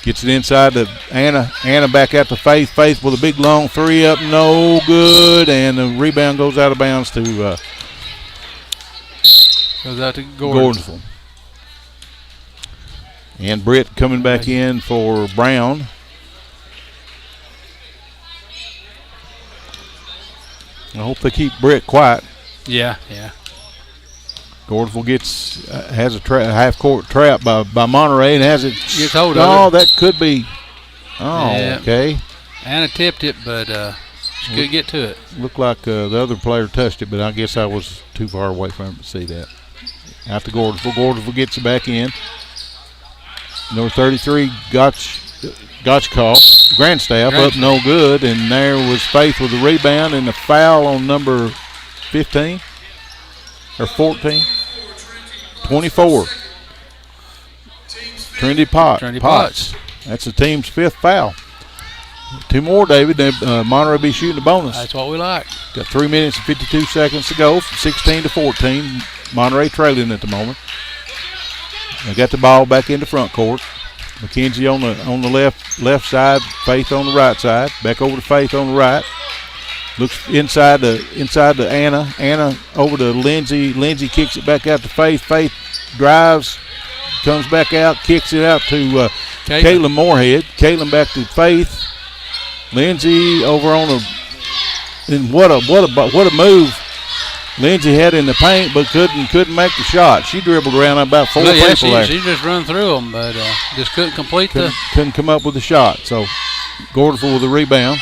Gets it inside to Anna. Anna back out to Faith. Faith with a big long three up. No good. And the rebound goes out of bounds to goes out to Gordonsville. And Britt coming back in for Brown. I hope they keep Britt quiet. Yeah. Gordonsville has a half-court trap by Monterey and has it. Gets hold of it. Oh, that could be. Oh, yeah. Okay. Anna tipped it, but she couldn't get to it. Looked like the other player touched it, but I guess I was too far away from him to see that. Out to Gordonsville. Gordonsville gets it back in. Number 33, Gotchkoff. Grandstaff up no good, and there was Faith with the rebound and the foul on number 15 or 14. 24. Trinity Potts. That's the team's fifth foul. Two more, David. Monterey will be shooting a bonus. That's what we like. Got 3 minutes and 52 seconds to go. 16-14. Monterey trailing at the moment. They got the ball back into front court. McKenzie on the left side, Faith on the right side. Back over to Faith on the right. Looks inside to Anna. Anna over to Lindsay. Lindsay kicks it back out to Faith. Faith drives, comes back out, kicks it out to Caitlin Moorhead. Caitlin back to Faith. Lindsay over on and what a move Lindsay had in the paint, but couldn't make the shot. She dribbled around about four people there. She just run through them, but just couldn't couldn't come up with the shot. So Gordonsville with the rebound.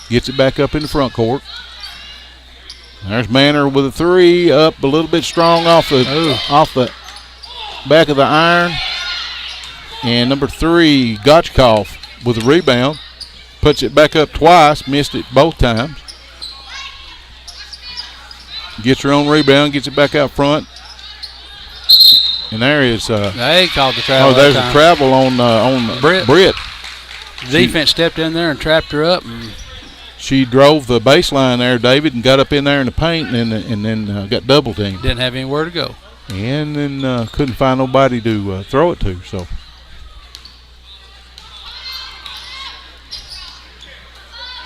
Gets it back up in the front court. There's Manor with a three, up a little bit strong off the back of the iron. And number 3, Gotchkoff with a rebound. Puts it back up twice, missed it both times. Gets her own rebound, gets it back out front. And there is they called the travel. Oh, there's a travel on Britt. Defense stepped in there and trapped her up. And she drove the baseline there, David, and got up in there in the paint and then got double teamed. Didn't have anywhere to go. And then couldn't find nobody to throw it to. So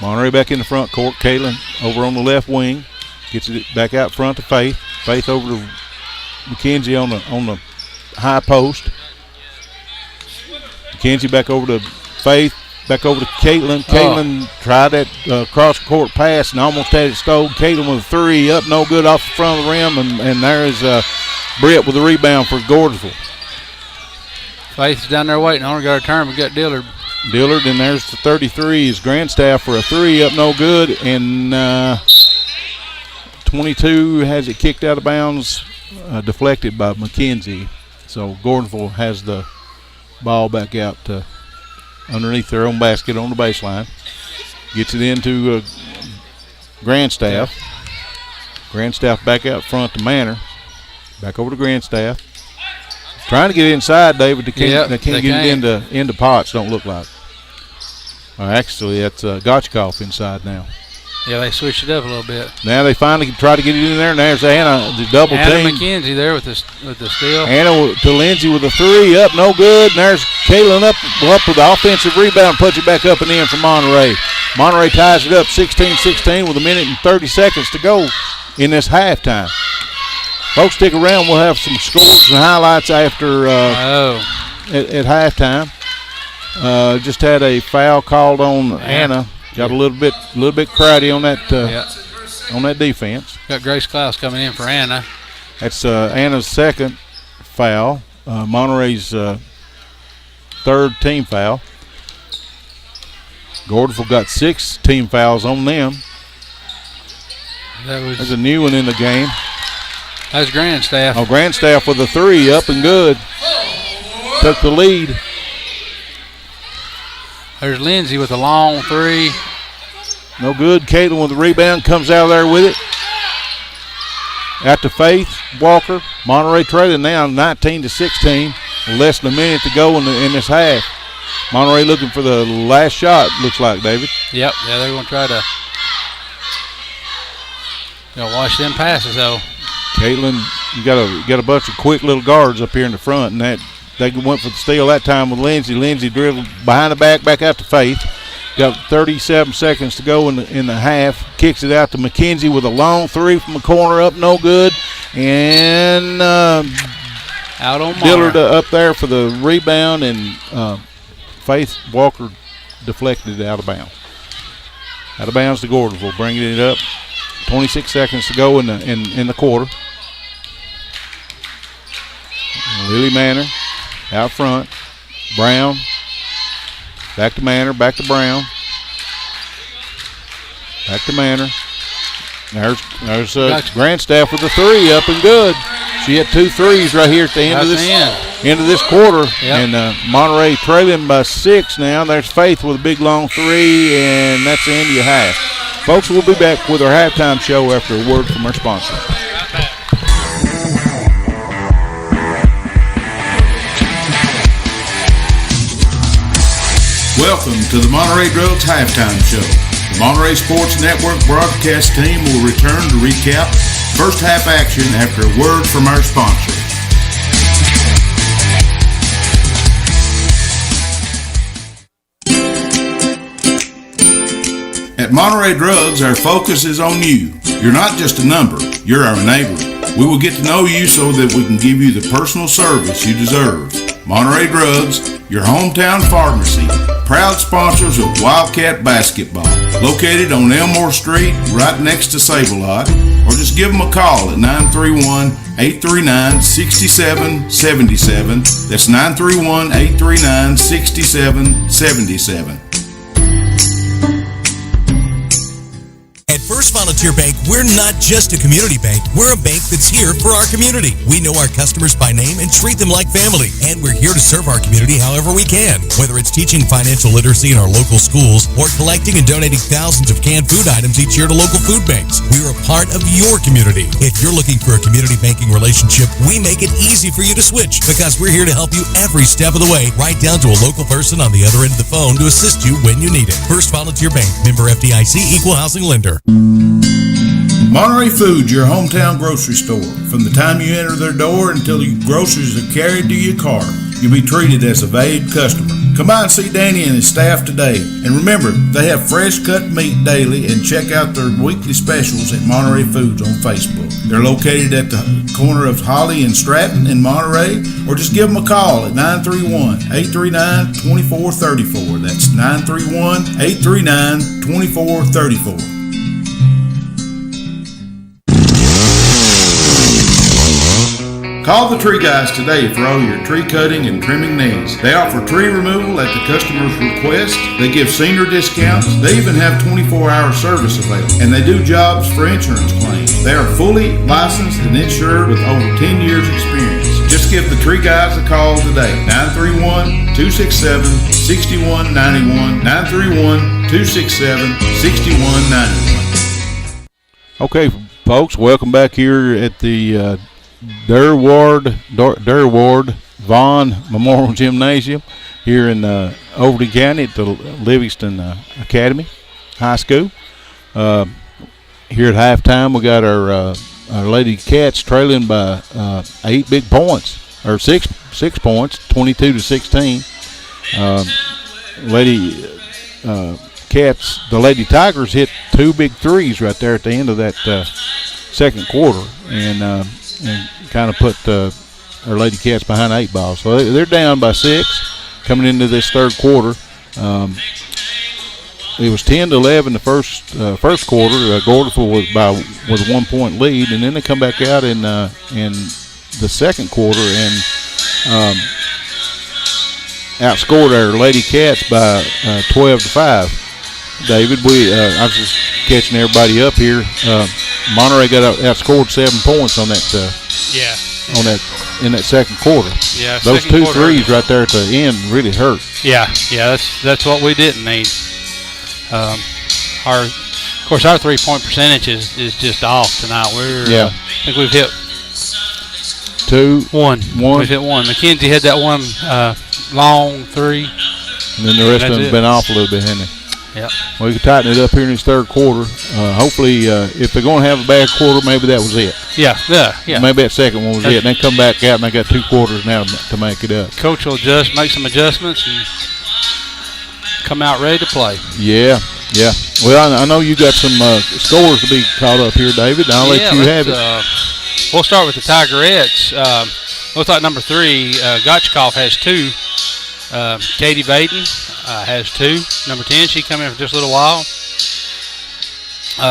Monterey back in the front court. Caitlin over on the left wing. Gets it back out front to Faith. Faith over to McKenzie on the high post. McKenzie back over to Faith. Back over to Caitlin. Caitlin tried that cross-court pass and almost had it stole. Caitlin with a three. Up no good off the front of the rim. And there is Britt with the rebound for Gordonsville. Faith's down there waiting on her. Got her turn. We got Dillard. Dillard, and there's the 33 is Grandstaff for a three. Up no good. And 22 has it kicked out of bounds, deflected by McKenzie. So Gordonsville has the ball back out to underneath their own basket on the baseline. Gets it into Grandstaff. Grandstaff back out front to Manor. Back over to Grandstaff. Trying to get inside, David. They can't get it into Potts, don't look like. Actually, that's Gotchkoff inside now. Yeah, they switched it up a little bit. Now they finally try to get it in there, and there's Anna, the double team. McKenzie there with the steal. Anna to Lindsay with a three, up no good. And there's Caitlin up with the offensive rebound, puts it back up and in for Monterey. Monterey ties it up 16-16 with a minute and 30 seconds to go in this halftime. Folks, stick around. We'll have some scores and highlights after at halftime. Just had a foul called on Anna. Got a little bit crowdy on that defense. Got Grace Klaus coming in for Anna. That's Anna's second foul. Monterey's third team foul. Gordonsville got 6 team fouls on them. There's a new one in the game. That's Grandstaff. Grandstaff with a three, up and good. Took the lead. There's Lindsay with a long three. No good. Caitlin with the rebound, comes out of there with it. Out to Faith Walker. Monterey trailing now 19-16. Less than a minute to go in this half. Monterey looking for the last shot, looks like, David. Yep. Yeah, they're going to try to watch them passes, though. Caitlin, you got a bunch of quick little guards up here in the front, and that they went for the steal that time with Lindsay. Lindsay dribbled behind the back out to Faith. Got 37 seconds to go in the half. Kicks it out to McKenzie with a long three from the corner, up no good. And out on Dillard up there for the rebound, and Faith Walker deflected it out of bounds. Out of bounds to Gordonsville, bringing it up. 26 seconds to go in the quarter. Lily Manor out front. Brown. Back to Manor. Back to Brown. Back to Manor. There's Grandstaff with a three, up and good. She had 2 threes right here at the end of this quarter. Yep. And Monterey trailing by 6 now. There's Faith with a big long three, and that's the end of your half. Folks, we'll be back with our halftime show after a word from our sponsor. Welcome to the Monterey Drugs Halftime Show. The Monterey Sports Network broadcast team will return to recap first half action after a word from our sponsor. At Monterey Drugs, our focus is on you. You're not just a number, you're our neighbor. We will get to know you so that we can give you the personal service you deserve. Monterey Drugs, your hometown pharmacy, proud sponsors of Wildcat Basketball, located on Elmore Street, right next to Save-A-Lot, or just give them a call at 931-839-6777. That's 931-839-6777. At First Volunteer Bank, we're not just a community bank. We're a bank that's here for our community. We know our customers by name and treat them like family. And we're here to serve our community however we can. Whether it's teaching financial literacy in our local schools or collecting and donating thousands of canned food items each year to local food banks, we're a part of your community. If you're looking for a community banking relationship, we make it easy for you to switch because we're here to help you every step of the way, right down to a local person on the other end of the phone to assist you when you need it. First Volunteer Bank, member FDIC, equal housing lender. Monterey Foods, your hometown grocery store. From the time you enter their door until your groceries are carried to your car, you'll be treated as a valued customer. Come by and see Danny and his staff today. And remember, they have fresh cut meat daily, and check out their weekly specials at Monterey Foods on Facebook. They're located at the corner of Holly and Stratton in Monterey, or just give them a call at 931-839-2434. That's 931-839-2434. Call the Tree Guys today for all your tree cutting and trimming needs. They offer tree removal at the customer's request. They give senior discounts. They even have 24-hour service available. And they do jobs for insurance claims. They are fully licensed and insured with over 10 years experience. Just give the Tree Guys a call today. 931-267-6191. 931-267-6191. Okay, folks, welcome back here at the Derward Vaughn Memorial Gymnasium here in Overton County at the Livingstone Academy High School. Here at halftime, we got our Lady Cats trailing by 8 big points, or 6 points, 22-16. Lady Cats, the Lady Tigers hit 2 big threes right there at the end of that second quarter, and kind of put our Lady Cats behind 8 ball. So they're down by 6 coming into this third quarter. It was 10-11 the first quarter. Gordonsville was with a 1 point lead, and then they come back out in the second quarter and outscored our Lady Cats by 12-5. David, I was just catching everybody up here. Monterey got outscored 7 points on that. In that second quarter. Yeah, those 2 threes right there at the end really hurt. Yeah, that's what we didn't need. Of course, our 3-point percentage is just off tonight. I think we've hit one. We've hit one. McKenzie had that one long 3, and then the rest of them have been off a little bit, haven't they? Yep. Well, we can tighten it up here in this third quarter. Hopefully, if they're going to have a bad quarter, maybe that was it. Yeah. Maybe that second one was it. And they come back out, and they got 2 quarters now to make it up. Coach will make some adjustments and come out ready to play. Yeah. Well, I know you got some scores to be caught up here, David. I'll let you have it. We'll start with the Tigerettes. Looks like number 3, Gotchkov has 2. Katie Baden has 2. Number 10, she come in for just a little while.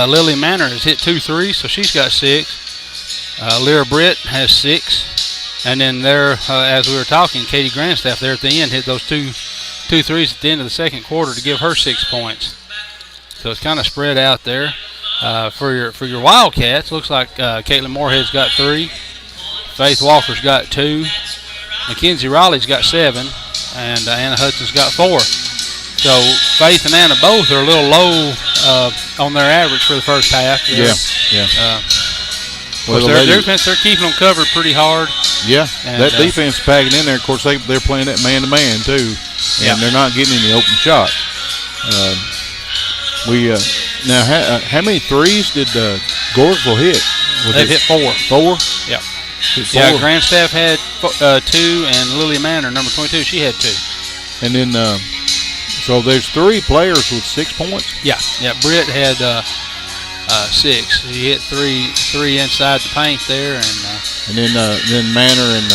Lily Manor has hit 2 threes, so she's got 6. Lyra Britt has 6. And then there, as we were talking, Katie Grandstaff there at the end hit those two threes at the end of the second quarter to give her 6 points. So it's kind of spread out there. For your Wildcats, looks like Caitlin Moorhead's got 3. Faith Walker's got 2. Mackenzie Riley's got 7. And Anna Hudson's got 4. So Faith and Anna both are a little low on their average for the first half. Yeah. Well, their defense, they're keeping them covered pretty hard. Yeah, and that defense packing in there. Of course, they're playing that man-to-man too, and they're not getting any open shots. Now, how many threes did Gordonsville hit? They've hit 4. 4? Yeah. Yeah, Grandstaff had 2, and Lily Manor, number 22, she had 2. And then, so there's 3 players with 6 points? Yeah. Britt had 6. She hit 3 inside the paint there, and then Manor and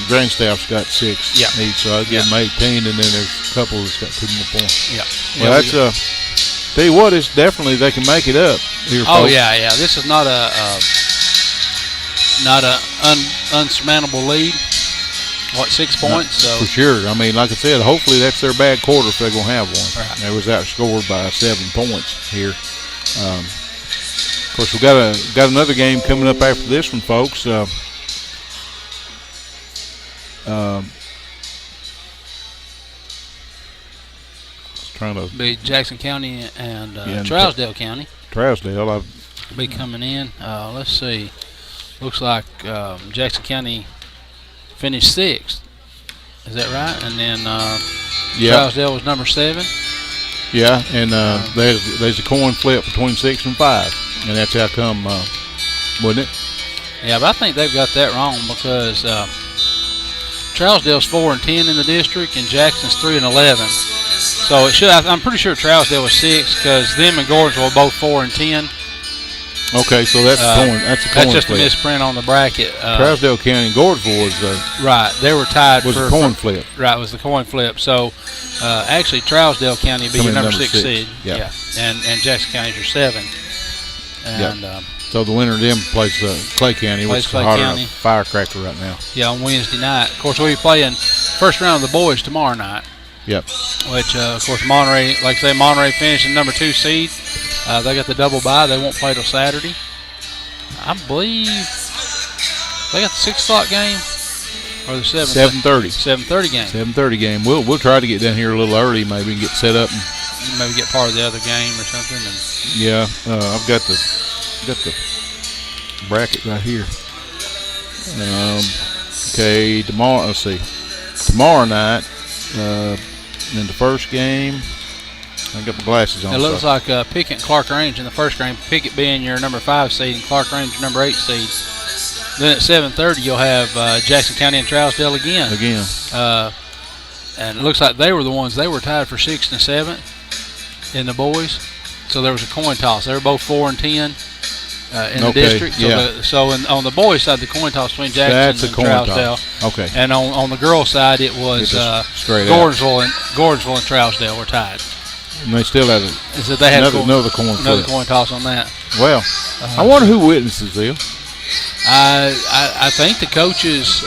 Grandstaff's got 6 each, so I'd give them 18, and then there's a couple that's got 2 more points. Yeah. Well, that's tell you what, it's definitely they can make it up here. Oh folks. Yeah. This is not a unsurmountable lead. 6 points? So for sure. I mean, like I said, hopefully that's their bad quarter if they're going to have one. Right. They was outscored by 7 points here. Of course, we got another game coming up after this one, folks. Trying to be Jackson County and Trousdale County. Trousdale, I'll be coming in. Let's see. Looks like Jackson County finished 6th. Is that right? And then Trousdale was number 7. Yeah, and there's a coin flip between 6 and 5, and that's how come, wouldn't it? Yeah, but I think they've got that wrong because Trousdale's 4-10 in the district, and Jackson's 3-11. So it should. I'm pretty sure Trousdale was 6 because them and Gordonsville were both 4-10. Okay, so that's a coin. That's a coin That's just flip. a misprint on the bracket. Trousdale County and Gordonsville was right. They were tied. Was a coin flip. Right, was the coin flip. So actually, Trousdale County would be your number 6 seed. Yeah. And Jackson County is your 7. And so the winner of them plays Clay County, which is hotter than a firecracker right now. Yeah, on Wednesday night. Of course, we'll be playing first round of the boys tomorrow night. Yep. Which, of course, Monterey, like I say, Monterey finishing number 2 seed. They got the double bye. They won't play till Saturday. I believe they got the 6 o'clock game or the 7:30. 7:30 game. 7:30 game. We'll try to get down here a little early, maybe, and get set up and maybe get part of the other game or something. And yeah, I've got the bracket right here. Okay, tomorrow. Let's see. Tomorrow night, in the first game, I got my glasses on. It looks like Pickett and Clark Range in the first game. Pickett being your number 5 seed and Clark Range your number 8 seed. Then at 7:30 you'll have Jackson County and Trousdale again. And it looks like they were the ones. They were tied for 6th and 7th in the boys. So there was a coin toss. They were both 4-10 in the district. So, on the boys' side, the coin toss between Jackson and Trousdale. Okay. And on the girls' side, it was Gordonsville and Trousdale were tied. And they still had another coin toss on that. Well, I wonder who witnesses this. I think the coaches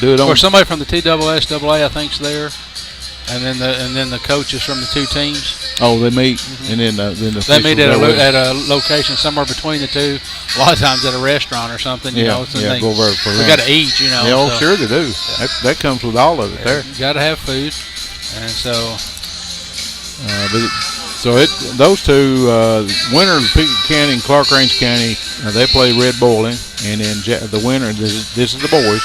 do it on. Or somebody from the TSSAA, I think's there, and then the coaches from the 2 teams. Oh, they meet, and then the they meet at a location somewhere between the 2. A lot of times at a restaurant or something. You know, go over for we got to eat. You know. Yeah, sure they do. Yeah. That comes with all of it there. You got to have food, and so. Those two winner of Pickett County and Clark Range County, they play Red Bowling, and then the winner. This is the boys.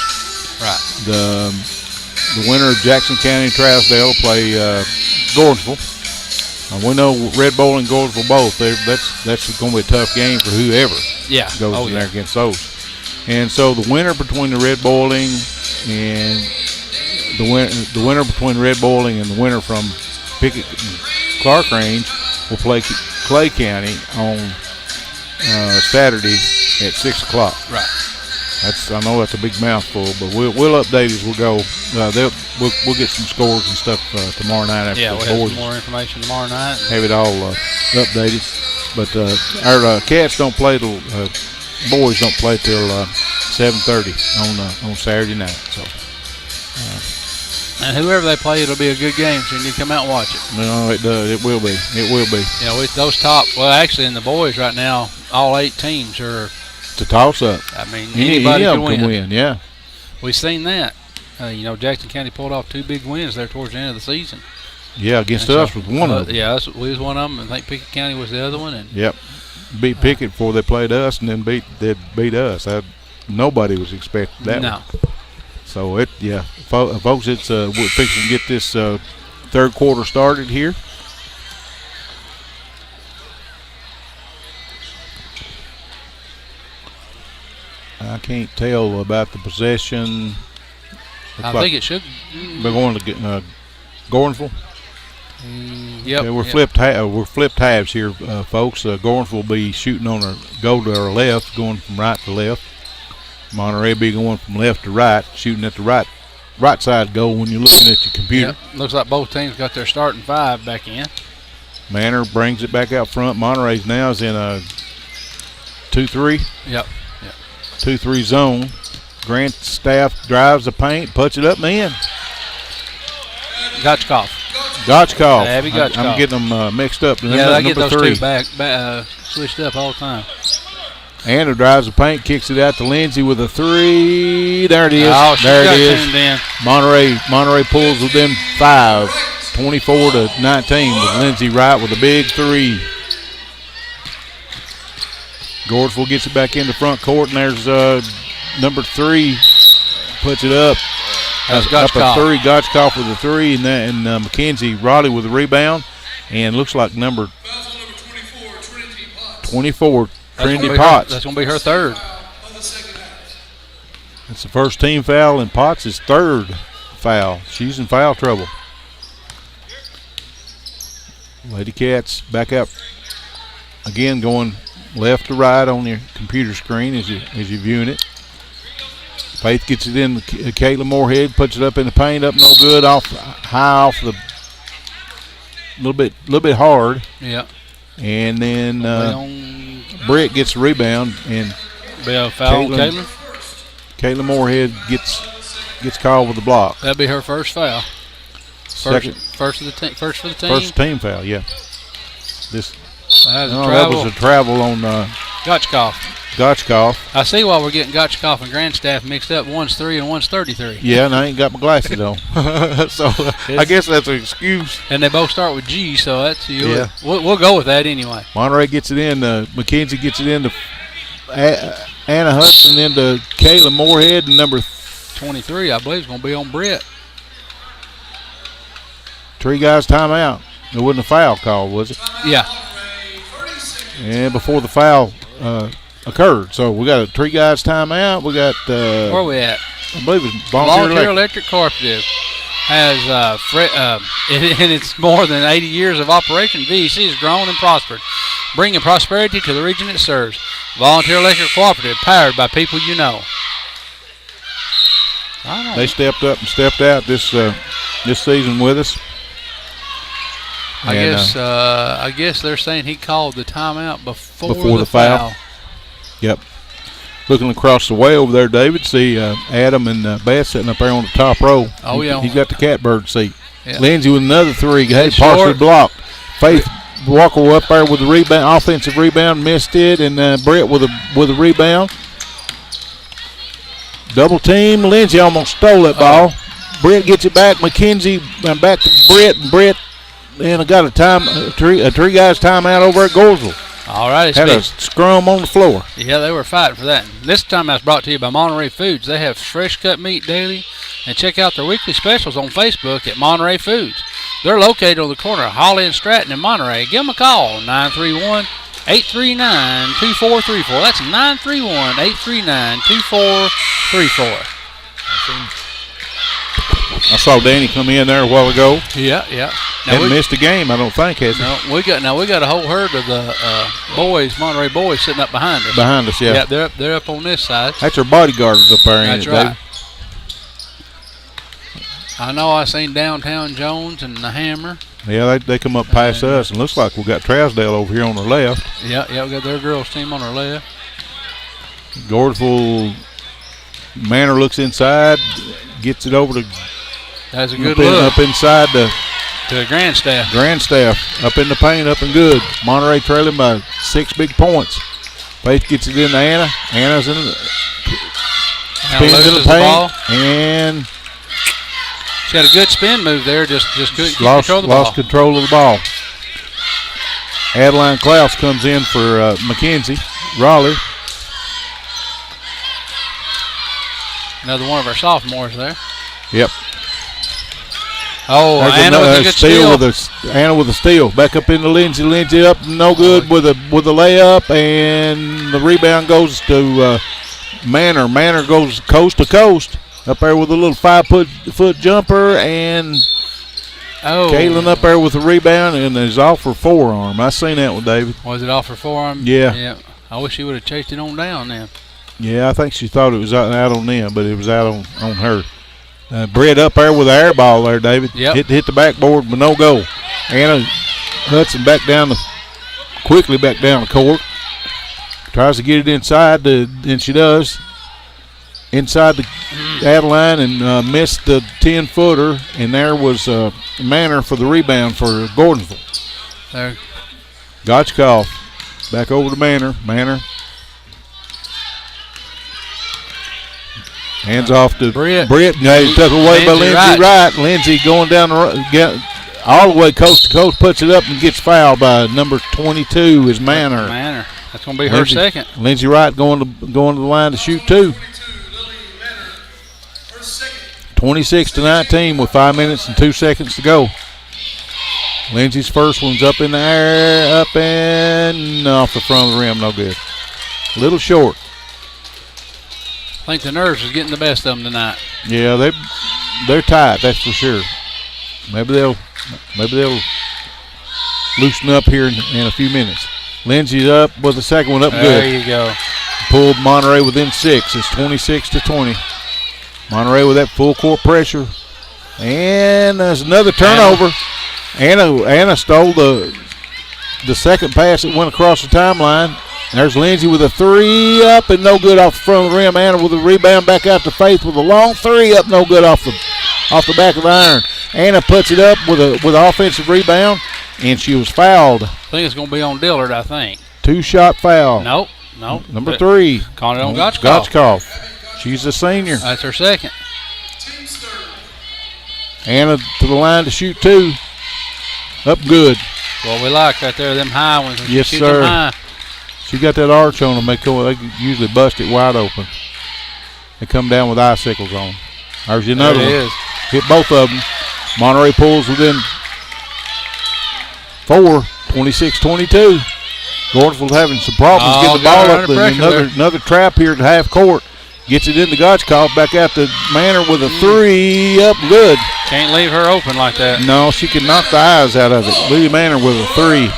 Right. The winner of Jackson County and Trousdale play Gordonsville. We know Red Bowling and Gordonsville both. That's going to be a tough game for whoever goes in there against those. And so the winner between the Red Bowling and the winner between Red Bowling and the winner from Pickett and Clark Range will play Clay County on Saturday at 6 o'clock. Right. I know that's a big mouthful, but we'll update as we go. We'll get some scores and stuff tomorrow night after the boys. We'll have some more information tomorrow night. Have it all updated. But our Cats don't play till boys don't play till 7:30 on Saturday night. So. And whoever they play, it'll be a good game, so you need to come out and watch it. No, it does. It will be. It will be. Yeah, with those actually in the boys right now, all 8 teams are. It's a toss-up. I mean, anybody can win. Yeah. We've seen that. Jackson County pulled off 2 big wins there towards the end of the season. Yeah, against us was one of them. Yeah, we was one of them. I think Pickett County was the other one. And beat Pickett before they played us, and then beat us. Nobody was expecting that. No. So folks, it's we're fixing to get this third quarter started here. I can't tell about the possession. I think it should. We're going to Gordonsville. Yep. Okay, we're flipped halves here, folks. Gordonsville will be shooting go to our left, going from right to left. Monterey be going from left to right, shooting at the right side goal when you're looking at your computer. Yep. Looks like both teams got their starting 5 back in. Manor brings it back out front. Monterey's now is in a 2-3. Yep. 2-3 zone. Grant staff drives the paint, puts it up and in. Gotchkoff. Abby Gotchkoff. I'm getting them mixed up. Yeah, I get those 2 back switched up all the time. Anna drives the paint, kicks it out to Lindsay with a 3. There it is. Oh, there it is. In. Monterey pulls within 5, 24-19 with Lindsay Wright with a big 3. Gordonsville gets it back into front court, and there's number 3 puts it up. That's up a 3. Gotchkoff with a 3, and Mackenzie Raleigh with a rebound, and looks like number 24. Trinity Potts. That's going to be her 3rd. It's the first team foul, and Potts' third foul. She's in foul trouble. Lady Cats back up again, going left to right on your computer screen as you're viewing it. Faith gets it in. Caitlin Moorhead puts it up in the paint, up no good, high off the little bit hard. Yeah. And then Britt gets the rebound, and be a foul on Caitlin. Caitlin Moorhead gets called with the block. That'd be her first foul. First for the team. First team foul, yeah. That was a travel on Gotchkoff. Gotchkoff. I see why we're getting Gotchkoff and Grandstaff mixed up. One's 3 and one's 33. Yeah, and I ain't got my glasses on. So I guess that's an excuse. And they both start with G, so that's yeah. We'll go with that anyway. Monterey gets it in. McKenzie gets it in to Anna Hudson, into Kayla Moorhead, and number 23, I believe, is going to be on Britt. 3 guys timeout. There wasn't a foul call, was it? Yeah. And before the foul occurred. So we got a 3 guys timeout. We got where are we at? I believe it's Volunteer Electric Cooperative has in its more than 80 years of operation, VEC has grown and prospered, bringing prosperity to the region it serves. Volunteer Electric Cooperative, powered by people you know. They stepped up and stepped out this season with us. I guess they're saying he called the timeout before the foul. Yep. Looking across the way over there, David, see Adam and Beth sitting up there on the top row. Oh, yeah. He's got the catbird seat. Yeah. Lindsay with another 3. Hey, partially blocked. Faith Walker up there with the rebound, offensive rebound, missed it, and Brett with a rebound. Double team. Lindsay almost stole that ball. Brett gets it back. McKenzie back to Brett, and Brett. And I got a 3 guys timeout over at Gordonsville. All right. Had a scrum on the floor. Yeah, they were fighting for that. This time that's brought to you by Monterey Foods. They have fresh cut meat daily. And check out their weekly specials on Facebook at Monterey Foods. They're located on the corner of Holly and Stratton in Monterey. Give them a call, 931-839-2434. That's 931-839-2434. I saw Danny come in there a while ago. Yeah. Hadn't missed a game, I don't think, has he? No, we got a whole herd of the Monterey boys sitting up behind us. Behind us, yeah. Yeah, they're up on this side. That's our bodyguards up there, ain't it, right. Dave? I know I seen Downtown Jones and the Hammer. Yeah, they come up past us, and looks like we got Trousdale over here on our left. Yeah, we got their girls team on our left. Gordonsville Manor looks inside, gets it over to. That's a good look. Up inside to Grandstaff. Grandstaff up in the paint, up and good. Monterey trailing by 6 big points. Faith gets it into Anna. Anna's in the spins in the paint, and she had a good spin move there. Just couldn't control the ball. Lost control of the ball. Adeline Klaus comes in for McKenzie. Raleigh. Another one of our sophomores there. Yep. Oh, Anna with a good steal. Anna with a steal. Back up into Lindsay. Lindsay up, no good with a layup, and the rebound goes to Manor. Manor goes coast to coast up there with a little 5-foot jumper, and Caitlin up there with the rebound, and is off her forearm. I seen that one, David. Was it off her forearm? Yeah. I wish she would have chased it on down then. Yeah, I think she thought it was out on them, but it was out on her. Brett up there with the air ball there, David. Yep. Hit the backboard, but no goal. Anna Hudson quickly back down the court. Tries to get it inside, and she does. Inside the Adeline, and missed the 10-footer, and there was Manor for the rebound for Gordonsville. There. Gotchkoff back over to Manor. Manor. Hands off to Britt. Tucked away by Lindsay Wright. Lindsay going down all the way coast to coast, puts it up and gets fouled by number 22 is Manor. That's going to be her second. Lindsay Wright going to the line to shoot 2. 26-19 with 5 minutes and 2 seconds to go. Lindsay's first one's up in the air, up and off the front of the rim, no good. A little short. think the nerves is getting the best of them tonight. Yeah, they're tight, that's for sure. Maybe they'll loosen up here in a few minutes. Lindsay's up with the second one up good. There you go. Pulled Monterey within 6. It's 26-20. Monterey with that full court pressure. And there's another turnover. Anna stole the second pass that went across the timeline. There's Lindsay with a 3 up and no good off the front of the rim. Anna with a rebound back out to Faith with a long 3 up, no good off the back of the iron. Anna puts it up with an offensive rebound, and she was fouled. I think it's going to be on Dillard, I think. 2-shot foul. Nope. Number 3. Calling it on Gotchkoff. Gotchkoff. She's a senior. That's her second. Anna to the line to shoot 2. Up good. Well, we like right there, them high ones. Yes, sir. High. She got that arch on them. They usually bust it wide open. They come down with icicles on. There's another one. Is. Hit both of them. Monterey pulls within 4, 26-22. Gordonsville having some problems getting the ball up. Another trap here at half court. Gets it into Gotchkoff. Back out to Manor with a 3 up good. Can't leave her open like that. No, she can knock the eyes out of it. Lily Manor with a 3.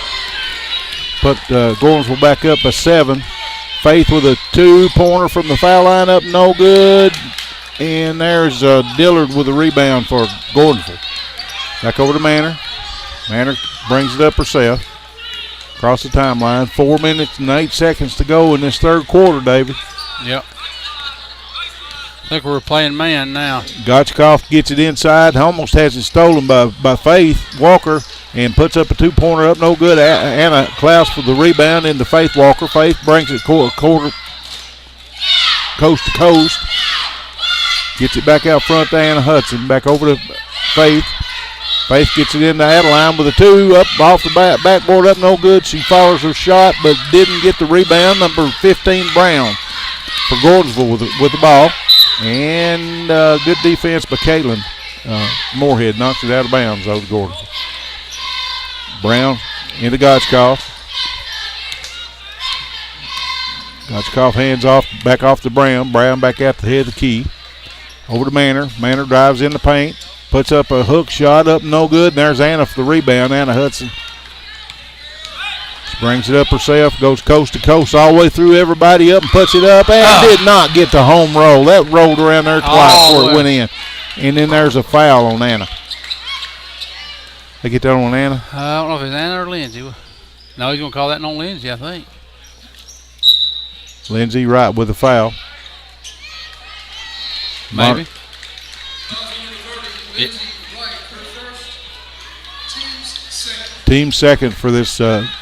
Put Gordonsville back up a 7. Faith with a 2-pointer from the foul line up, no good. And there's Dillard with a rebound for Gordonsville. Back over to Manor. Manor brings it up herself. Across the timeline. 4 minutes and 8 seconds to go in this third quarter, David. Yep. I think we're playing man now. Gotchkoff gets it inside. Almost has it stolen by Faith Walker and puts up a 2-pointer up. No good. Anna Klaus for the rebound into Faith Walker. Faith brings it coast to coast. Gets it back out front to Anna Hudson. Back over to Faith. Faith gets it into Adeline with a 2 up off the backboard up. No good. She follows her shot but didn't get the rebound. Number 15, Brown for Gordonsville with the ball. And good defense by Caitlin Moorhead. Knocks it out of bounds over to Gordonsville. Brown into Gotchkoff. Gotchkoff hands off, back off to Brown. Brown back out the head of the key. Over to Manor. Manor drives in the paint. Puts up a hook shot up, no good. And there's Anna for the rebound, Anna Hudson. Brings it up herself, goes coast to coast all the way through everybody up and puts it up and did not get the home roll. That rolled around there twice before it went in. And then there's a foul on Anna. They get that on Anna? I don't know if it's Anna or Lindsay. No, he's going to call that on Lindsay, I think. Lindsay right with the foul. Maybe. Team second for this half.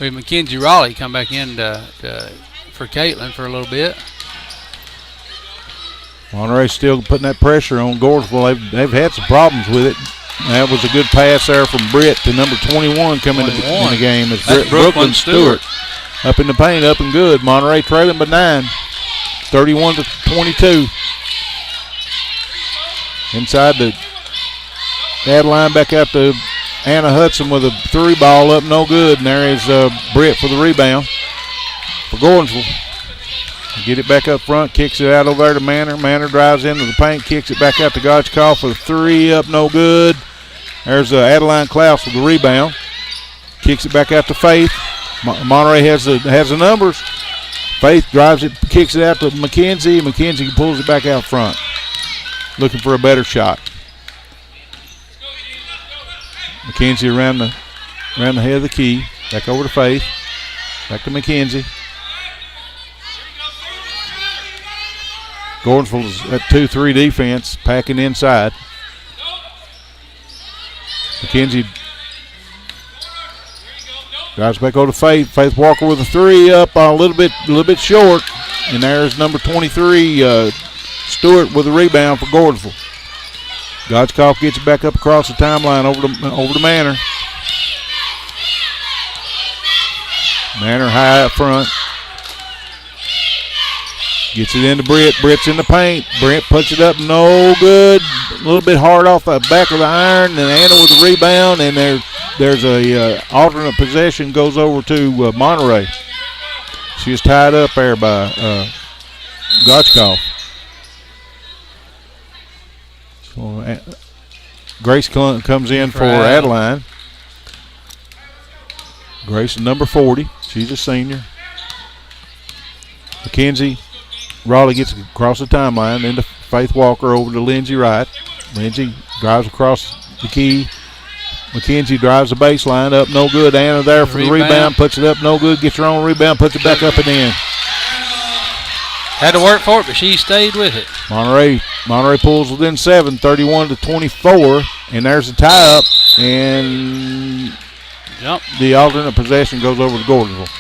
We had Mackenzie Raleigh come back in for Caitlin for a little bit. Monterey still putting that pressure on Gordonsville. They've had some problems with it. That was a good pass there from Britt to number 21 coming in the game. It's Brooklyn Stewart up in the paint, up and good. Monterey trailing by 9, 31-22. Inside the Adeline back out to Anna Hudson with a 3 ball up, no good. And there is Britt for the rebound for Gordonsville. Get it back up front, kicks it out over there to Manor. Manor drives into the paint, kicks it back out to Gotchkoff for the 3 up, no good. There's Adeline Klaus with the rebound. Kicks it back out to Faith. Monterey has the numbers. Faith drives it, kicks it out to Mackenzie. Mackenzie pulls it back out front. Looking for a better shot. Mackenzie around the head of the key. Back over to Faith. Back to Mackenzie. Gordonsville's at 2-3 defense, packing inside. Mackenzie drives back over to Faith. Faith Walker with a 3 up, a little bit short. And there's number 23, Stewart with a rebound for Gordonsville. Gotchkoff gets it back up across the timeline over to Manor. Manor high up front. Gets it into Britt. Britt's in the paint. Britt puts it up, no good. A little bit hard off the back of the iron. And Anna with the rebound. And there's a alternate possession goes over to Monterey. She was tied up there by Gotchkoff. So Grace comes in for Adeline. Grace is number 40. She's a senior. Mackenzie Raleigh gets across the timeline into Faith Walker over to Lindsay Wright. Lindsay drives across the key. Mackenzie drives the baseline up, no good. Anna there for the rebound, puts it up, no good. Gets her own rebound, puts it back up and in. Had to work for it, but she stayed with it. Monterey pulls within 7, 31-24, and there's a tie up, and the alternate possession goes over to Gordonsville.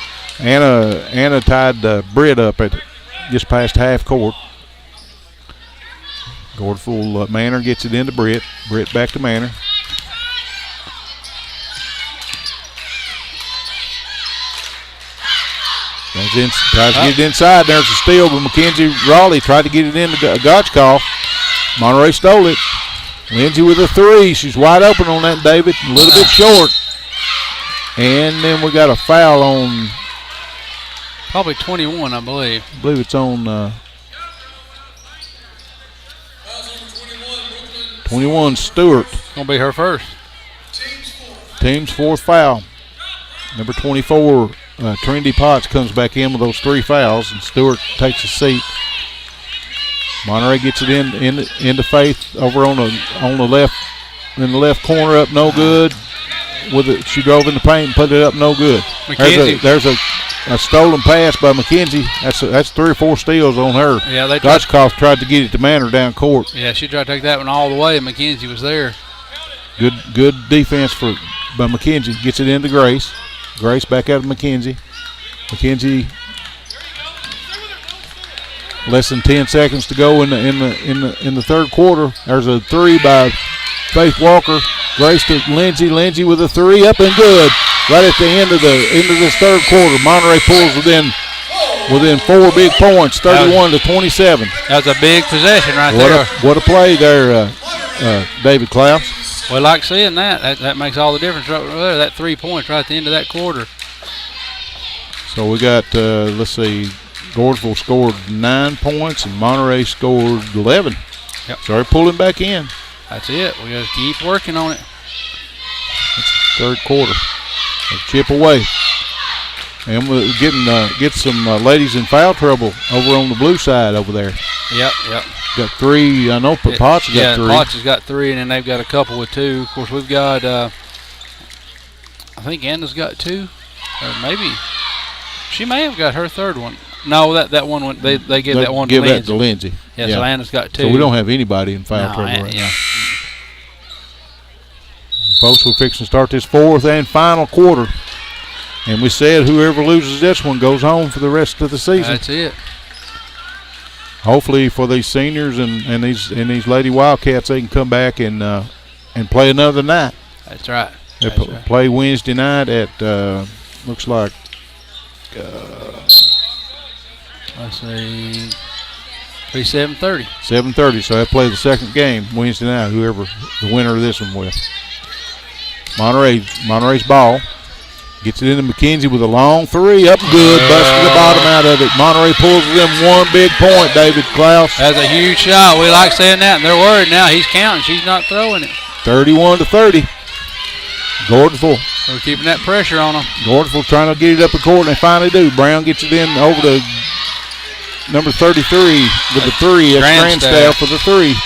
Anna tied Britt up at just past half court. Gordonsville Manor gets it into Britt. Britt back to Manor. Tries to get it inside. There's a steal, but Mackenzie Raleigh tried to get it into Gotchkoff. Monterey stole it. Lindsay with a 3. She's wide open on that, David. A little bit short. And then we got a foul on. Probably 21, I believe. I believe it's on 21 Stewart. Going to be her first. Team's fourth foul. Number 24, Trinity Potts comes back in with those 3 fouls, and Stewart takes a seat. Monterey gets it into Faith over on the left, in the left corner, up no good. She drove in the paint and put it up no good. There's a stolen pass by Mackenzie. That's 3 or 4 steals on her. Yeah, Gotchkoff tried to get it to Manor down court. Yeah, she tried to take that one all the way, and Mackenzie was there. Good defense by Mackenzie. Gets it into Grace. Grace back out of Mackenzie. Mackenzie, less than 10 seconds to go in the third quarter. There's a 3 by Faith Walker. Grace to Lindsay. Lindsay with a 3 up and good. Right at the end of this third quarter, Monterey pulls within 4 big points, 31-27. That was a big possession there. What a play there, David Klaus. We like seeing that. That makes all the difference right there. That 3 points right at the end of that quarter. So we got, let's see, Gordonsville scored 9 points and Monterey scored 11. Yep. So they're pulling back in. That's it. We got to keep working on it. That's the third quarter. Let's chip away. And we're get some ladies in foul trouble over on the blue side over there. Yep. Got 3. I know Potts got 3. Potts has got 3, and then they've got a couple with 2. Of course, we've got, I think Anna's got 2. Or maybe. She may have got her third one. No, that one went. They give that one to Lindsay. Give that to Lindsay. Yeah, so Anna's got 2. So we don't have anybody in foul trouble right now. Folks, we're fixing to start this 4th and final quarter. And we said whoever loses this one goes home for the rest of the season. That's it. Hopefully for these seniors and these Lady Wildcats, they can come back and play another night. That's right. They play Wednesday night at looks like. Let's see. Be 7:30. 7:30. So they play the second game Wednesday night. Whoever the winner of this one will. Monterey's ball. Gets it into Mackenzie with a long 3. Up good. Busted the bottom out of it. Monterey pulls them 1 big point, David Klaus. That's a huge shot. We like saying that, and they're worried now. He's counting. She's not throwing it. 31-30. Gordonsville. We're keeping that pressure on them. Gordonsville trying to get it up the court, and they finally do. Brown gets it in over to number 33 with the 3. That's Grandstaff for the 3.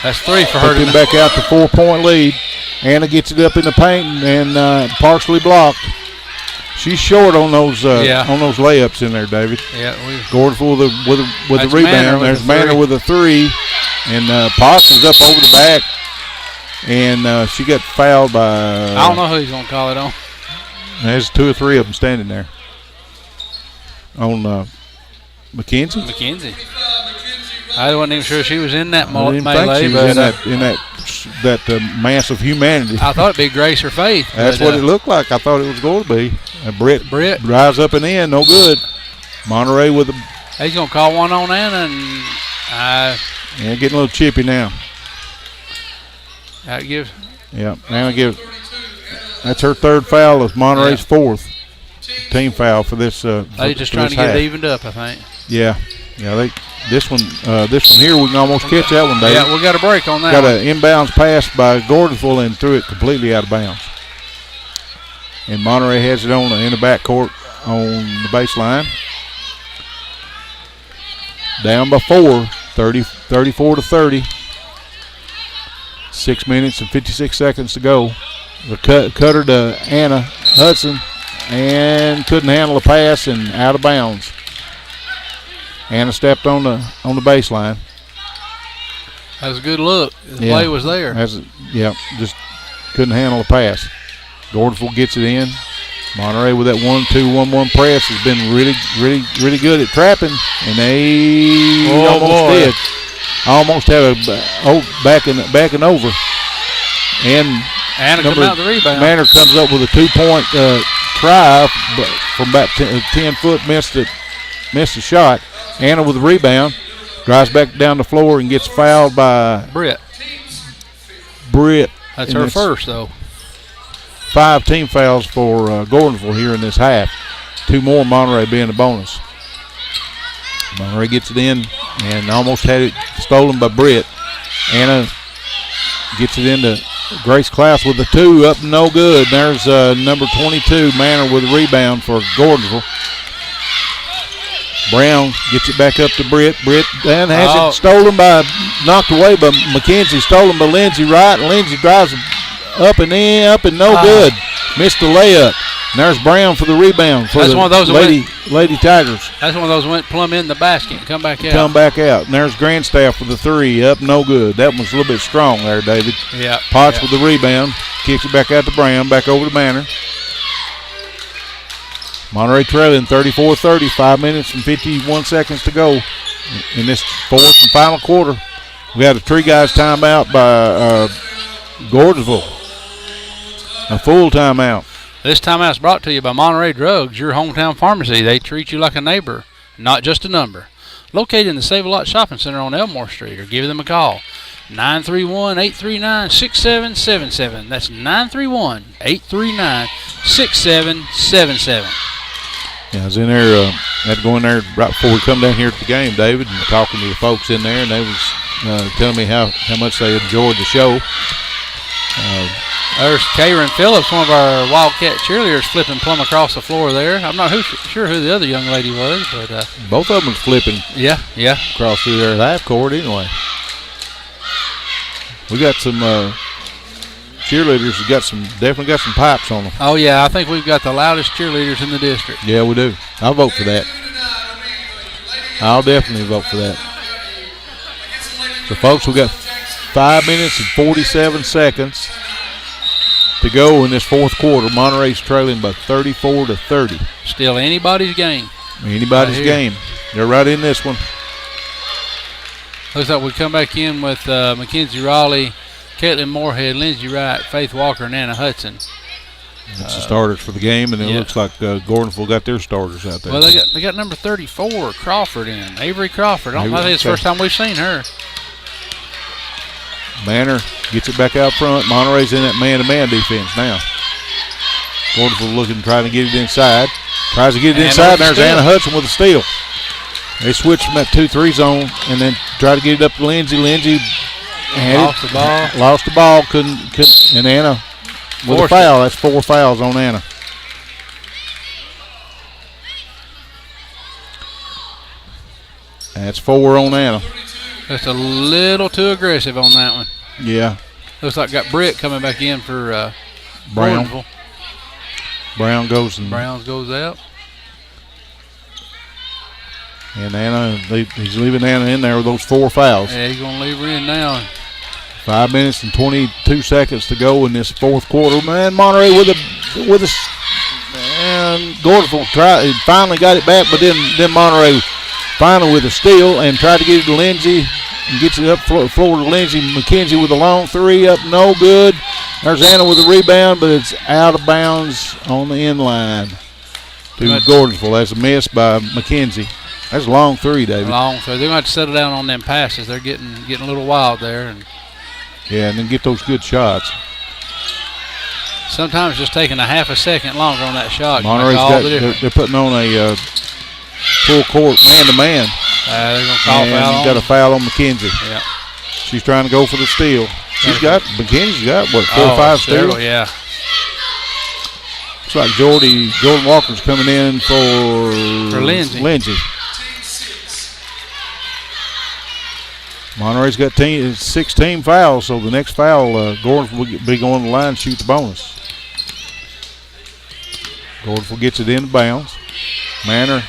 That's 3 for her. Put them back out to 4-point lead. Anna gets it up in the paint and partially blocked. She's short on those layups in there, David. Yeah, Gordonsville with the rebound. There's Manor with a 3, and Potts is up over the back, and she got fouled by. I don't know who he's gonna call it on. There's 2 or 3 of them standing there. On Mackenzie. I wasn't even sure she was in that melee. She was in that mass of humanity. I thought it'd be Grace or Faith. That's what it looked like. I thought it was going to be. Britt drives up and in, no good. Monterey with a. He's gonna call one on Anna, and getting a little chippy now. That gives. Yeah, Anna gives. That's her 3rd foul. It's Monterey's 4th team foul for this. They just trying to get it evened up, I think. Yeah. This one here, we can almost catch that one, Dave. Yeah, we got a break on that. Got an inbounds pass by Gordonsville and threw it completely out of bounds. And Monterey has it in the backcourt on the baseline. Down by 4, 34-30. 6 minutes and 56 seconds to go. The cutter to Anna Hudson and couldn't handle the pass and out of bounds. Anna stepped on the baseline. That was a good look. The play was there. Just couldn't handle the pass. Gordonsville gets it in. Monterey with that 1-2-1-1 press has been really good at trapping, and they almost did. Almost had a backing over. And Anna coming out the rebound. Manor comes up with a 2-point try from about 10 foot, missed the shot. Anna with the rebound, drives back down the floor and gets fouled by Britt. That's her first, though. 5 team fouls for Gordonsville here in this half. 2 more, Monterey being the bonus. Monterey gets it in and almost had it stolen by Britt. Anna gets it into Grace Klaus with the 2 up, no good. There's number 22, Manor, with a rebound for Gordonsville. Brown gets it back up to Britt. Britt then has it knocked away by McKenzie, stolen by Lindsay Wright. And Lindsay drives up and no good. Missed the layup. And there's Brown for the rebound for one of those Lady Tigers. That's one of those went plumb in the basket and come back out. And there's Grandstaff for the 3, up, no good. That one's a little bit strong there, David. Yeah. Potts with the rebound. Kicks it back out to Brown, back over to Manor. Monterey trailing 34-30, 5 minutes and 51 seconds to go in this fourth and final quarter. We had a Tree Guys timeout by Gordonsville. A full timeout. This timeout is brought to you by Monterey Drugs, your hometown pharmacy. They treat you like a neighbor, not just a number. Located in the Save-A-Lot Shopping Center on Elmore Street, or give them a call. 931-839-6777. That's 931-839-6777. Yeah, I was in there, had to go in there right before we come down here to the game, David, and talking to the folks in there, and they was telling me how much they enjoyed the show. There's Karen Phillips, one of our Wildcat cheerleaders, flipping plumb across the floor there. I'm not sure who the other young lady was, but both of them was flipping. Yeah. Across through their half court anyway. We got some cheerleaders who definitely got some pipes on them. Oh yeah, I think we've got the loudest cheerleaders in the district. Yeah, we do. I'll vote for that. I'll definitely vote for that. So folks, we got 5 minutes and 47 seconds to go in this fourth quarter. Monterey's trailing by 34-30. Still anybody's game. Anybody's game. They're right in this one. Looks like we come back in with Mackenzie Raleigh, Caitlin Moorhead, Lindsay Wright, Faith Walker, and Anna Hudson. That's the starters for the game, and it looks like Gordonsville got their starters out there. Well, they got number 34, Crawford, in. Avery Crawford. I think it's the first time we've seen her. Manor gets it back out front. Monterey's in that man-to-man defense now. Gordonsville looking, trying to get it inside. Tries to get it inside, and there's Anna Hudson with a steal. They switched from that 2-3 zone and then try to get it up to Lindsay. Lindsay lost the ball. Couldn't, and Anna with a foul. That's 4 fouls on Anna. That's 4 on Anna. That's a little too aggressive on that one. Yeah. Looks like got Britt coming back in for Brown. Browns goes out. And Anna, he's leaving Anna in there with those 4 fouls. Yeah, he's going to leave her in now. 5 minutes and 22 seconds to go in this fourth quarter. Man, Monterey with a and Gordonsville finally got it back, but then Monterey finally with a steal and tried to get it to Lindsay and gets it up floor to Lindsay. McKenzie with a long 3 up, no good. There's Anna with a rebound, but it's out of bounds on the end line to Gordonsville. That's a miss by McKenzie. That's a long 3, David. Long 3. They're going to have to settle down on them passes. They're getting a little wild there. And then get those good shots. Sometimes just taking a half a second longer on that shot. Monterey's they're putting on a full court, man-to-man. They're going to call and foul on got a foul on McKenzie. Yeah. She's trying to go for the steal. McKenzie's got, what, 4 or 5 steals? Yeah. Looks like Jordan Walker's coming in for Lindsay. Monterey's got 16 fouls, so the next foul, Gordonsville will be going to the line and shoot the bonus. Gordonsville gets it in bounds. Manor.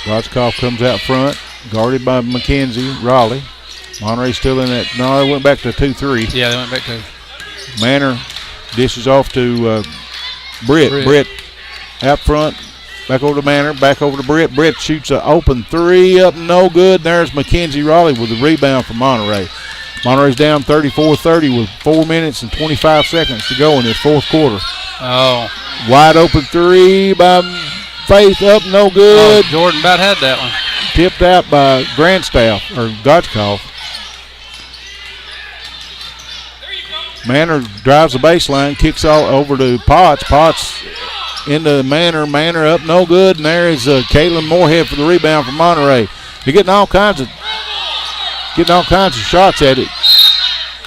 Rotchkoff comes out front, guarded by McKenzie, Raleigh. Monterey still in that. No, they went back to 2-3. Yeah, they went back to. Manor dishes off to Britt. Britt out front, back over to Manor, back over to Britt. Britt shoots an open 3 up, no good. There's McKenzie Raleigh with the rebound for Monterey. Monterey's down 34-30 with 4 minutes and 25 seconds to go in this fourth quarter. Oh. Wide open 3 by Faith, up, no good. Oh, Jordan about had that one. Tipped out by Grandstaff, or Gotchkoff. Manor drives the baseline, kicks all over to Potts. Potts into Manor. Manor up, no good. And there is Caitlin Moorhead for the rebound for Monterey. They're getting all kinds of shots at it.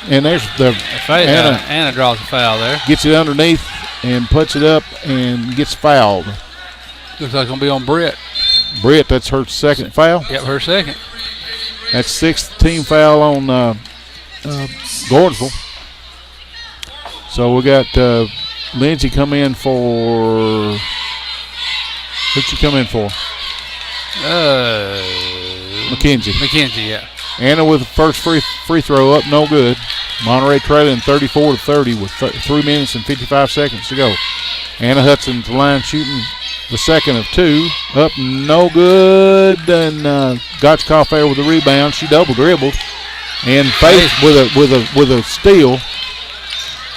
And there's Anna draws a foul there. Gets it underneath and puts it up and gets fouled. Looks like it's going to be on Britt. Britt, that's her second foul. Yep, her second. That's 6th team foul on Gordonsville. So we got Lindsay come in for. Who'd she come in for? McKenzie. McKenzie, yeah. Anna with the first free throw up, no good. Monterey trailing 34-30 with 3 minutes and 55 seconds to go. Anna Hudson to the line shooting the second of 2, up, no good. And Gotchkoff there with the rebound. She double dribbled, and Faith with a steal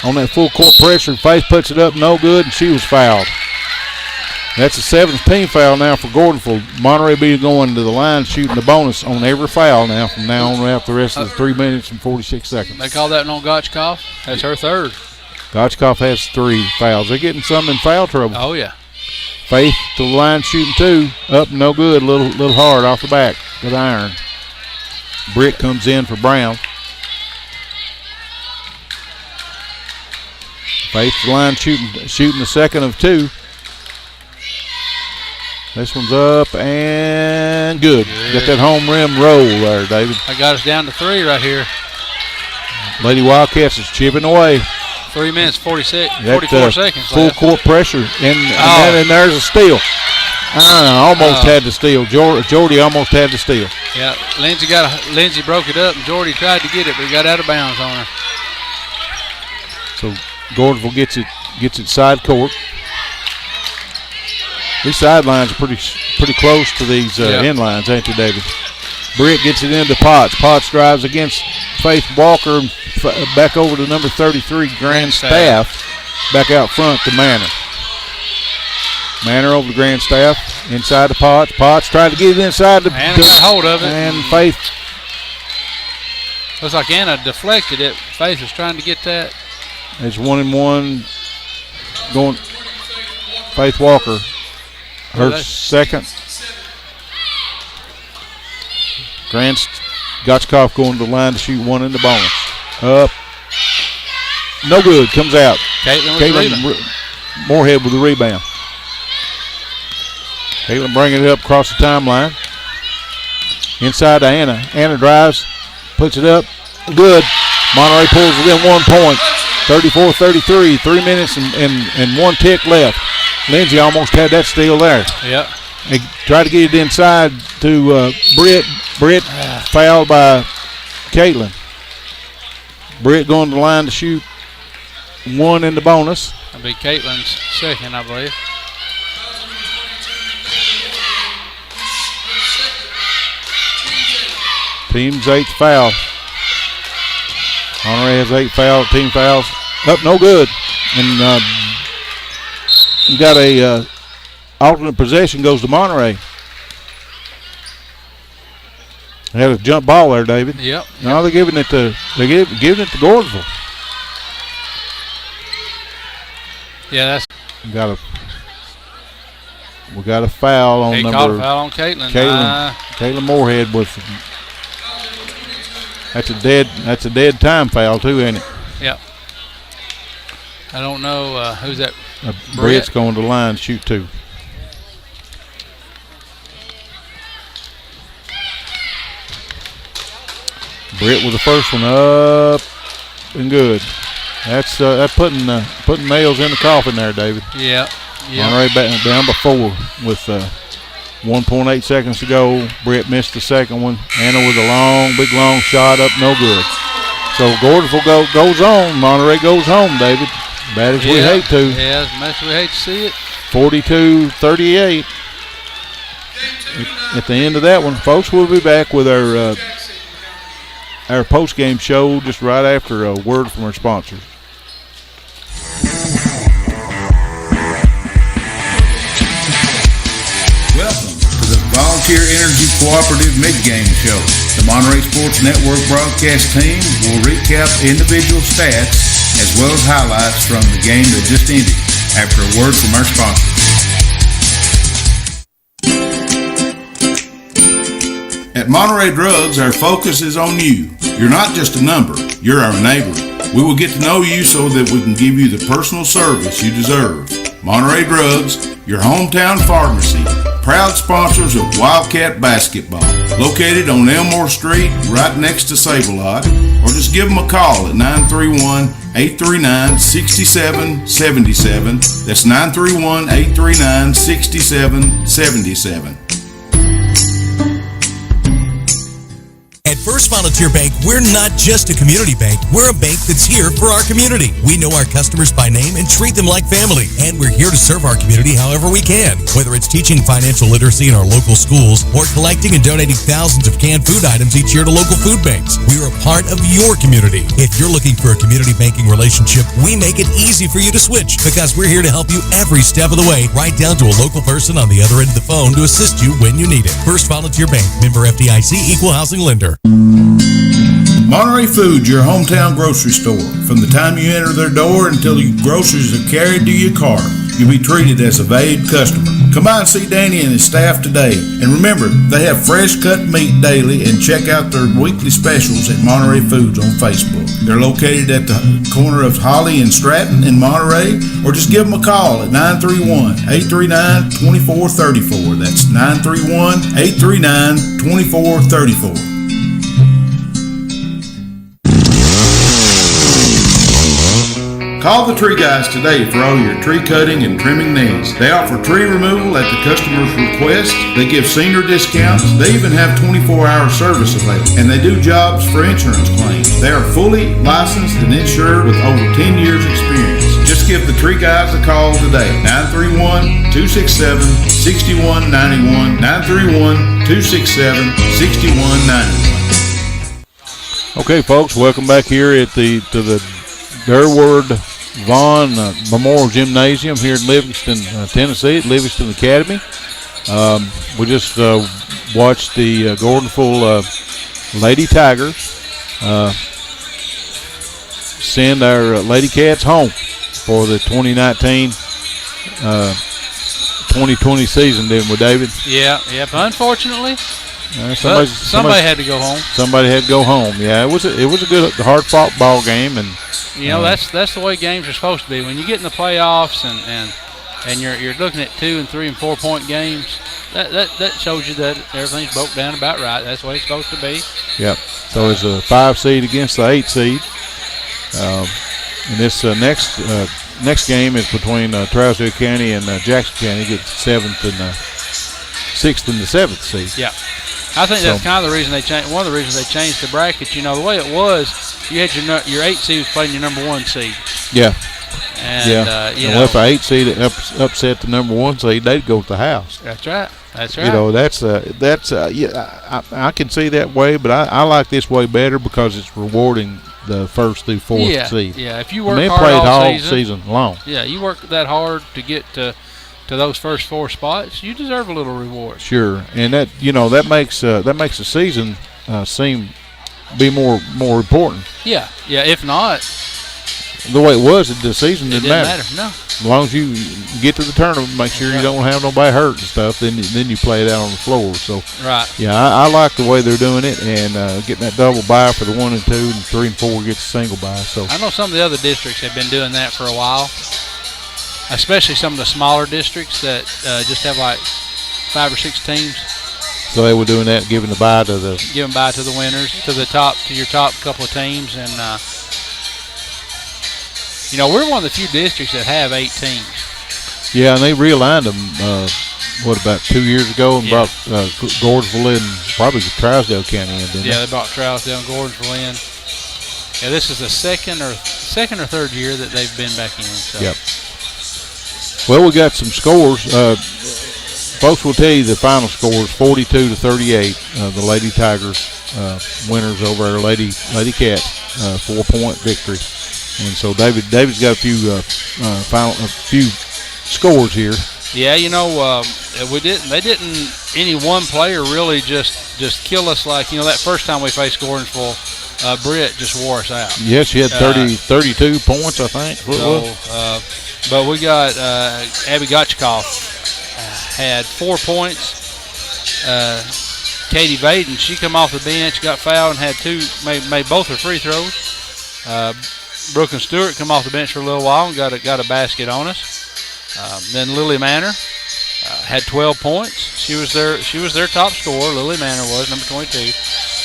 on that full court pressure. Faith puts it up, no good, and she was fouled. That's a 7th team foul now for Gordonsville. Monterey be going to the line shooting the bonus on every foul now from now on out the rest of the 3 minutes and 46 seconds. They call that on Gotchkoff. That's her third. Gotchkoff has 3 fouls. They're getting some in foul trouble. Oh, yeah. Faith to the line shooting 2. Up, no good. Little hard off the back with iron. Britt comes in for Brown. Faith to the line shooting the second of 2. This one's up and good. Got that home rim roll there, David. I got us down to 3 right here. Lady Wildcats is chipping away. 3 minutes, 44 seconds full left. court pressure, and there's a steal. Almost had the steal. Jordy almost had the steal. Yeah, Lindsay broke it up, and Jordy tried to get it, but he got out of bounds on her. So Gordonsville gets it side court. These sidelines are pretty close to these end lines, ain't they, David? Britt gets it into Potts. Potts drives against Faith Walker, back over to number 33, Grandstaff, back out front to Manor. Manor over to Grandstaff, inside to Potts. Potts tried to get it inside. Anna got hold of it. And Faith. Looks like Anna deflected it. Faith was trying to get that. It's 1-1 going. Faith Walker. Her second. Gotchkoff going to the line to shoot 1 in the bonus. Up. No good. Comes out. Caitlin Moorhead with the rebound. Caitlin bringing it up across the timeline. Inside to Anna. Anna drives. Puts it up. Good. Monterey pulls within 1 point. 34-33. 3 minutes and 1 tick left. Lindsay almost had that steal there. Yep. They tried to get it inside to Britt. Britt fouled by Caitlin. Britt going to the line to shoot 1 in the bonus. That'll be Caitlin's second, I believe. Team's 8th foul. Monterey has 8 team fouls. Up, no good. And you got a alternate possession goes to Monterey. They had a jump ball there, David. Yep. Now they're giving it to Gordonsville. Yeah, that's got We got a foul on he number. called a foul on Caitlin. Caitlin Moorhead with. That's a dead time foul too, ain't it? Yep. I don't know who's that. Brett's going to the line, shoot 2. Brett with the first one up and good. That's putting nails in the coffin there, David. Yeah. Monterey down by 4 with 1.8 seconds to go. Brett missed the second one. Anna with a big long shot up, no good. So Gordonsville goes on. Monterey goes home, David. Bad as we hate to. Yeah, as much as we hate to see it. 42-38. At the end of that one, folks, we'll be back with our post-game show just right after a word from our sponsors. Welcome to the Volunteer Energy Cooperative Mid-Game Show. The Monterey Sports Network broadcast team will recap individual stats as well as highlights from the game that just ended after a word from our sponsors. At Monterey Drugs, our focus is on you. You're not just a number, you're our neighbor. We will get to know you so that we can give you the personal service you deserve. Monterey Drugs, your hometown pharmacy, proud sponsors of Wildcat Basketball, located on Elmore Street, right next to Save-A-Lot, or just give them a call at 931-839-6777. That's 931-839-6777. At First Volunteer Bank, we're not just a community bank. We're a bank that's here for our community. We know our customers by name and treat them like family. And we're here to serve our community however we can. Whether it's teaching financial literacy in our local schools or collecting and donating thousands of canned food items each year to local food banks, we're a part of your community. If you're looking for a community banking relationship, we make it easy for you to switch because we're here to help you every step of the way, right down to a local person on the other end of the phone to assist you when you need it. First Volunteer Bank, member FDIC, equal housing lender. Monterey Foods, your hometown grocery store. From the time you enter their door until your groceries are carried to your car, you'll be treated as a valued customer. Come by and see Danny and his staff today. And remember, they have fresh cut meat daily, and check out their weekly specials at Monterey Foods on Facebook. They're located at the corner of Holly and Stratton in Monterey, or just give them a call at 931-839-2434. That's 931-839-2434. Call the Tree Guys today for all your tree cutting and trimming needs. They offer tree removal at the customer's request. They give senior discounts. They even have 24-hour service available. And they do jobs for insurance claims. They are fully licensed and insured with over 10 years experience. Just give the Tree Guys a call today. 931-267-6191. 931-267-6191. Okay, folks, welcome back here to the Derward Vaughn Memorial Gymnasium here in Livingston, Tennessee, at Livingston Academy. We just watched the Gordonsville Lady Tigers send our Lady Cats home for the 2019-2020 season, didn't we, David? Yeah. Unfortunately, somebody had to go home. Somebody had to go home. Yeah, it was a good, hard-fought ball game, and that's the way games are supposed to be. When you get in the playoffs and you're looking at 2 and 3 and 4 point games, that shows you that everything's broke down about right. That's the way it's supposed to be. Yep. So it's a 5 seed against the 8 seed. And this next game is between Trousdale County and Jackson County. Get 7th and 6th and the 7th seed. Yeah. I think that's kind of the reason they changed. One of the reasons they changed the bracket. The way it was, you had your 8 seed was playing your number 1 seed. Yeah. And if the 8 seed upset the number 1 seed, they'd go to the house. That's right. That's right. I can see that way, but I like this way better because it's rewarding the 1st through 4th seed. Yeah. If you work hard played all season long. Yeah, you work that hard to get to those first 4 spots, you deserve a little reward. Sure, and that makes the season seem be more important. Yeah. If not, the way it was, the season didn't matter. No. as long as you get to the tournament, make sure you don't have nobody hurt and stuff. Then you play it out on the floor. So yeah, I like the way they're doing it, and getting that double bye for the 1 and 2, and 3 and 4 gets a single bye. So I know some of the other districts have been doing that for a while, especially some of the smaller districts that just have like 5 or 6 teams. So they were doing that, giving bye to the winners, to your top couple of teams, and we're one of the few districts that have 8 teams. Yeah, and they realigned them. About 2 years ago, and brought Gordonsville in, probably Trousdale County in, didn't they? Yeah, they brought Trousdale and Gordonsville in. Yeah, this is the second or third year that they've been back in. So. Yep. Well, we got some scores. Folks will tell you the final score is 42-38. The Lady Tigers winners over our Lady Cats, 4-point victory. And so David's got a few scores here. Yeah, they didn't. Any one player really just kill us like that first time we faced Gordonsville. Britt just wore us out. Yes, she had 32 points, I think. But we got Abby Gotchkoff had 4 points. Katie Vaden, she come off the bench, got fouled, and had made both her free throws. Brooke and Stewart come off the bench for a little while and got a basket on us. Then Lily Manor had 12 points. She was their top scorer. Lily Manor was number 22.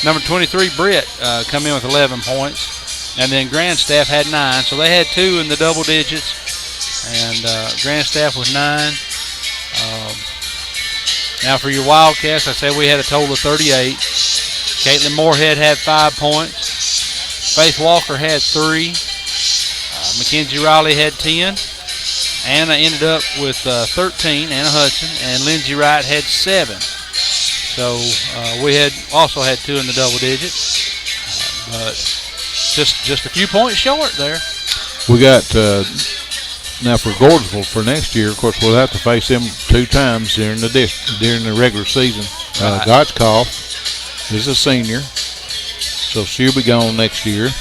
Number 23 Britt come in with 11 points, and then Grandstaff had 9. So they had 2 in the double digits, and Grandstaff was 9. Now for your Wildcats, I said we had a total of 38. Caitlin Moorhead had 5 points. Faith Walker had 3. Mackenzie Riley had 10. Anna ended up with 13, Anna Hudson, and Lindsay Wright had 7. So we also had 2 in the double digits, but just a few points short there. We got now for Gordonsville for next year. Of course, we'll have to face them 2 times during the regular season. Gotchkoff is a senior, so she'll be gone next year.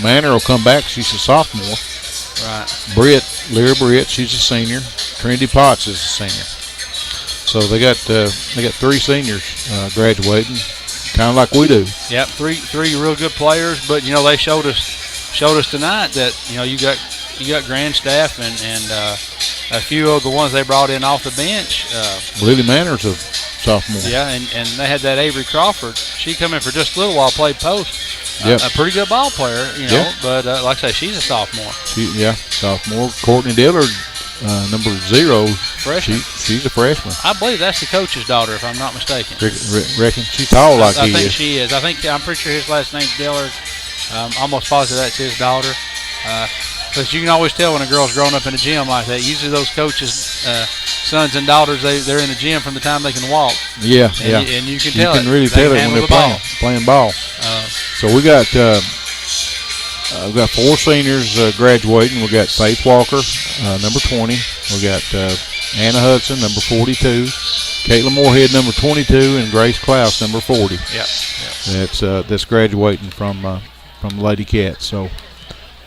Manor will come back. She's a sophomore. Right. Lyra Britt, she's a senior. Trinity Potts is a senior. So they got 3 seniors graduating, kind of like we do. Yep, three real good players. But they showed us tonight that you got Grandstaff and a few of the ones they brought in off the bench. Lily Manor's a sophomore. Yeah, and they had that Avery Crawford. She come in for just a little while, played post. Yep. A pretty good ball player, but like I say, she's a sophomore. Sophomore. Courtney Dillard, number 0. Freshman. She's a freshman. I believe that's the coach's daughter, if I'm not mistaken. Reckon she's tall like I he think is. she is. I'm pretty sure his last name's Dillard. I'm almost positive that's his daughter. Because you can always tell when a girl's grown up in a gym like that. Usually those coaches' sons and daughters, they're in the gym from the time they can walk. Yeah, and you can tell. You can really tell it when they're playing ball. So we got 4 seniors graduating. We got Faith Walker, number 20. We got Anna Hudson, number 42. Caitlin Moorhead, number 22, and Grace Klaus, number 40. Yep. That's graduating from Lady Cats. So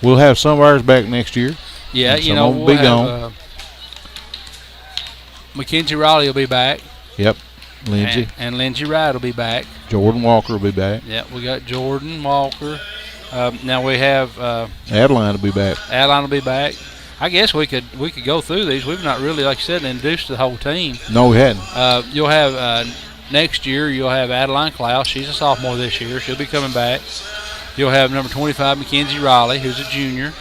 we'll have some of ours back next year. Yeah, we'll be gone. Mackenzie Riley will be back. Yep. Lindsay. And Lindsay Wright will be back. Jordan Walker will be back. Yep, we got Jordan Walker. Now we have Adeline will be back. Adeline will be back. I guess we could go through these. We've not really, like I said, introduced the whole team. No, we hadn't. You'll have next year. You'll have Adeline Klaus. She's a sophomore this year. She'll be coming back. You'll have number 25 Mackenzie Riley, who's a junior.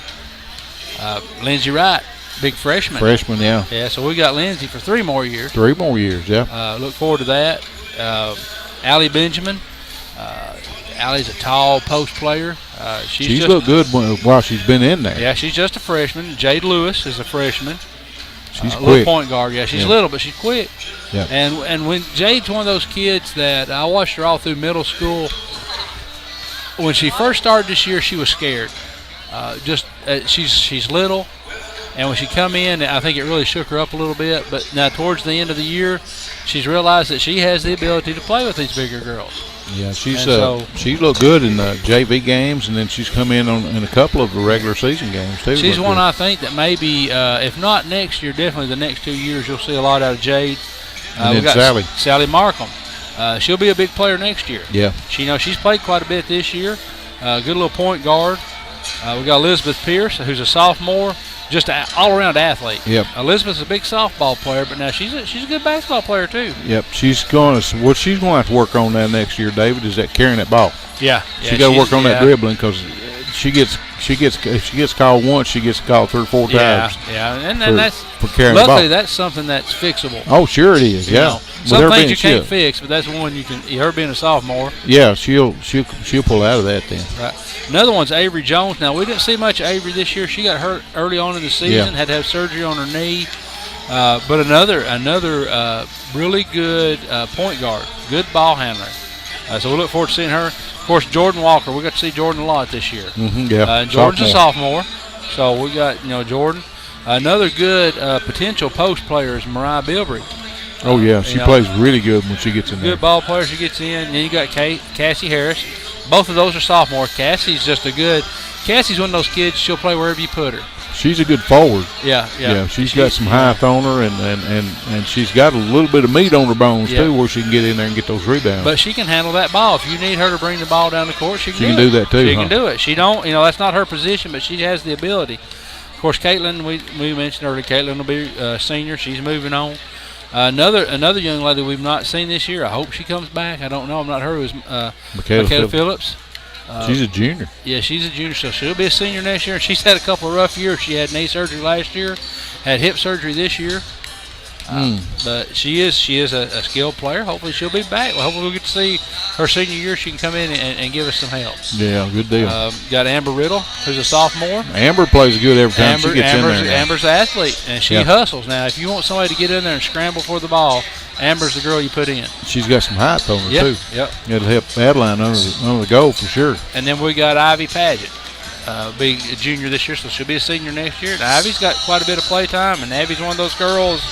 Lindsay Wright, big freshman. Yeah. Yeah. So we got Lindsay for 3 more years. 3 more years. Yeah. Look forward to that. Allie Benjamin. Allie's a tall post player. She's looked good while she's been in there. Yeah, she's just a freshman. Jade Lewis is a freshman. She's quick. Little point guard. Yeah, she's little, but she's quick. Yeah. And when Jade's one of those kids that I watched her all through middle school. When she first started this year, she was scared. She's little, and when she come in, I think it really shook her up a little bit. But now towards the end of the year, she's realized that she has the ability to play with these bigger girls. Yeah, she looked good in the JV games, and then she's come in in a couple of the regular season games too. She's one I think that maybe, if not next year, definitely the next 2 years, you'll see a lot out of Jade. And we then got Sally Markham. She'll be a big player next year. Yeah. She's played quite a bit this year. Good little point guard. We got Elizabeth Pierce, who's a sophomore. Just an all-around athlete. Yep. Elizabeth's a big softball player, but now she's a good basketball player too. Yep. She's going to have to work on that next year, David. Is that carrying that ball? Yeah. She got to work on that dribbling because if she gets called once, she gets called 3 or 4 times. Yeah. And that's for carrying the ball. luckily that's something that's fixable. Oh, sure it is. Yeah. Some things you can't fix, but that's one you can. Her being a sophomore. Yeah, she'll pull out of that then. Right. Another one's Avery Jones. Now we didn't see much of Avery this year. She got hurt early on in the season. Had to have surgery on her knee. But another really good point guard, good ball handler. So we look forward to seeing her. Of course, Jordan Walker. We got to see Jordan a lot this year. Mm-hmm, Jordan's a sophomore, so we got Jordan. Another good potential post player is Mariah Bilbrey. Oh yeah, she plays really good when she gets in there. Good ball player. She gets in. And then you got Cassie Harris. Both of those are sophomores. Cassie's one of those kids. She'll play wherever you put her. She's a good forward. Yeah. She's got some height on her, and she's got a little bit of meat on her bones too, where she can get in there and get those rebounds. But she can handle that ball. If you need her to bring the ball down the court, she can do that too. She can do it. She don't. That's not her position, but she has the ability. Of course, Caitlin, we mentioned earlier. Caitlin will be a senior. She's moving on. Another young lady we've not seen this year. I hope she comes back. I don't know. I'm not her. It was Michaela Phillips. She's a junior. Yeah, she's a junior, so she'll be a senior next year. She's had a couple of rough years. She had knee surgery last year, had hip surgery this year. But she is a skilled player. Hopefully she'll be back. Hopefully we'll get to see her senior year. She can come in and give us some help. Yeah, good deal. Got Amber Riddle, who's a sophomore. Amber plays good every time she gets in there. Amber's an athlete, and she hustles. Now, if you want somebody to get in there and scramble for the ball, Amber's the girl you put in. She's got some height on her, too. Yep. It'll help Adeline under the goal for sure. And then we got Ivy Paget. Be a junior this year, so she'll be a senior next year. And Ivy's got quite a bit of play time, and Ivy's one of those girls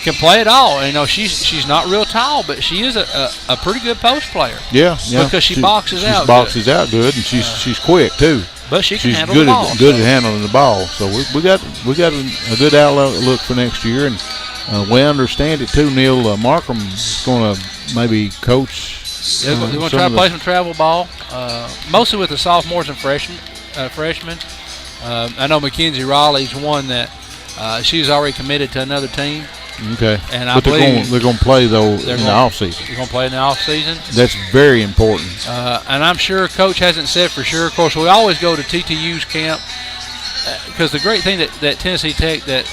can play it all. She's not real tall, but she is a pretty good post player. Yeah. Because she boxes out. She boxes out good, and she's quick too. But she can handle the ball. She's good at handling the ball. So we got a good outlook for next year, and we understand it too. Neil Markham's going to maybe coach. They're going to try to play some travel ball, mostly with the sophomores and freshmen. I know Mackenzie Raleigh's one that she's already committed to another team. Okay. And I believe they're going to play though in the off season. They're going to play in the off season. That's very important. And I'm sure Coach hasn't said for sure. Of course, we always go to TTU's camp because the great thing that Tennessee Tech that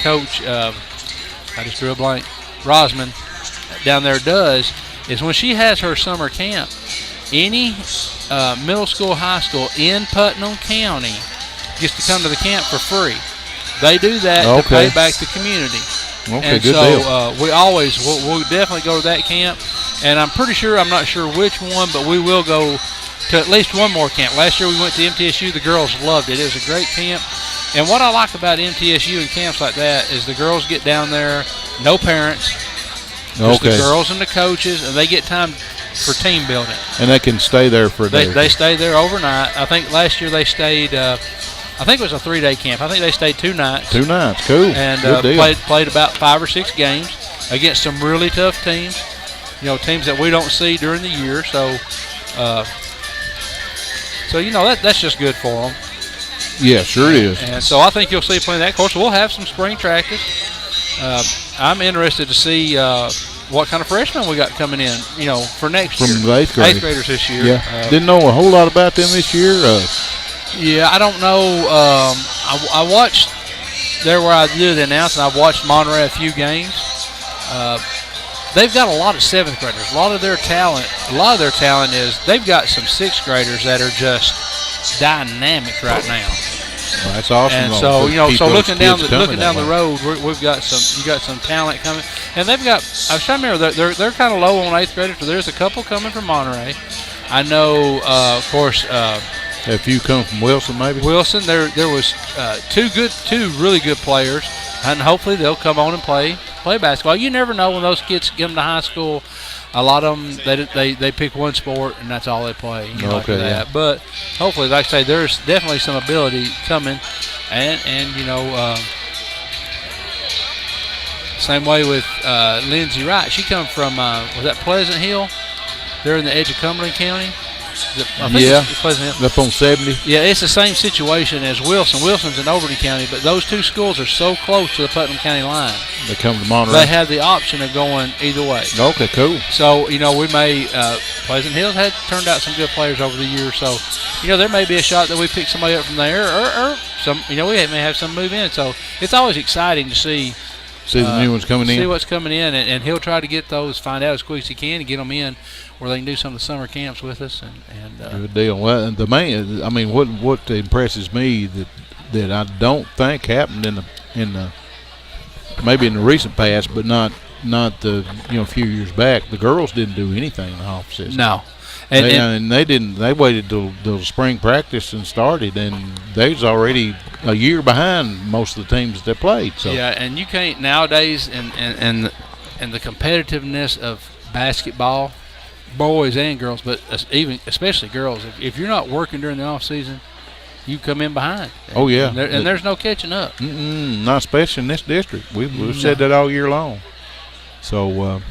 Coach I just drew a blank Rosman down there does is when she has her summer camp, any middle school, high school in Putnam County gets to come to the camp for free. They do that to pay back the community. Okay, and good so we'll definitely go to that camp. And I'm not sure which one, but we will go to at least one more camp. Last year we went to MTSU. The girls loved it. It was a great camp. And what I like about MTSU and camps like that is the girls get down there, no parents, just the girls and the coaches, and they get time for team building. And they can stay there for a day. They stay there overnight. I think last year they stayed, I think it was a 3-day camp. I think they stayed 2 nights. 2 nights, cool. And played about 5 or 6 games against some really tough teams, teams that we don't see during the year. So that's just good for them. Yeah, sure it is. And so I think you'll see plenty of that. Of course, we'll have some spring practice. I'm interested to see what kind of freshmen we got coming in, for next year. From the 8th graders. 8th graders this year. Yeah. Didn't know a whole lot about them this year. Yeah, I don't know. I watched there where I did the announcement. I watched Monterey a few games. They've got a lot of 7th graders. A lot of their talent is they've got some 6th graders that are just dynamic right now. Well, that's awesome. And so looking down the road, we've got some talent coming, and they've got. I was trying to remember they're kind of low on 8th graders, but there's a couple coming from Monterey. I know, of course. A few come from Wilson, maybe. Wilson, there was 2 really good players, and hopefully they'll come on and play basketball. You never know when those kids come to high school. a lot of them they pick one sport and that's all they play. After that. Yeah. But hopefully, like I say, there's definitely some ability coming, and same way with Lindsay Wright. She come from was that Pleasant Hill? They're in the edge of Cumberland County. Pleasant Hill. Up on 70. Yeah, it's the same situation as Wilson. Wilson's in Overton County, but those two schools are so close to the Putnam County line. They come to Monterey. They have the option of going either way. Okay, cool. So, we may Pleasant Hill had turned out some good players over the years. So, there may be a shot that we pick somebody up from there or some, we may have some move in. So, it's always exciting to see the new ones coming in. See what's coming in, and he'll try to get those, find out as quick as he can, and get them in where they can do some of the summer camps with us. Good deal. Well, the main, what impresses me that I don't think happened in the maybe in the recent past, but not the a few years back. The girls didn't do anything in the off season. No. They didn't. They waited till spring practice and started, and they was already a year behind most of the teams that played. So yeah, and you can't nowadays, and the competitiveness of basketball, boys and girls, but especially girls. If you're not working during the off season, you come in behind. Oh yeah, and there's no catching up. Not especially in this district. We've said that all year long. So.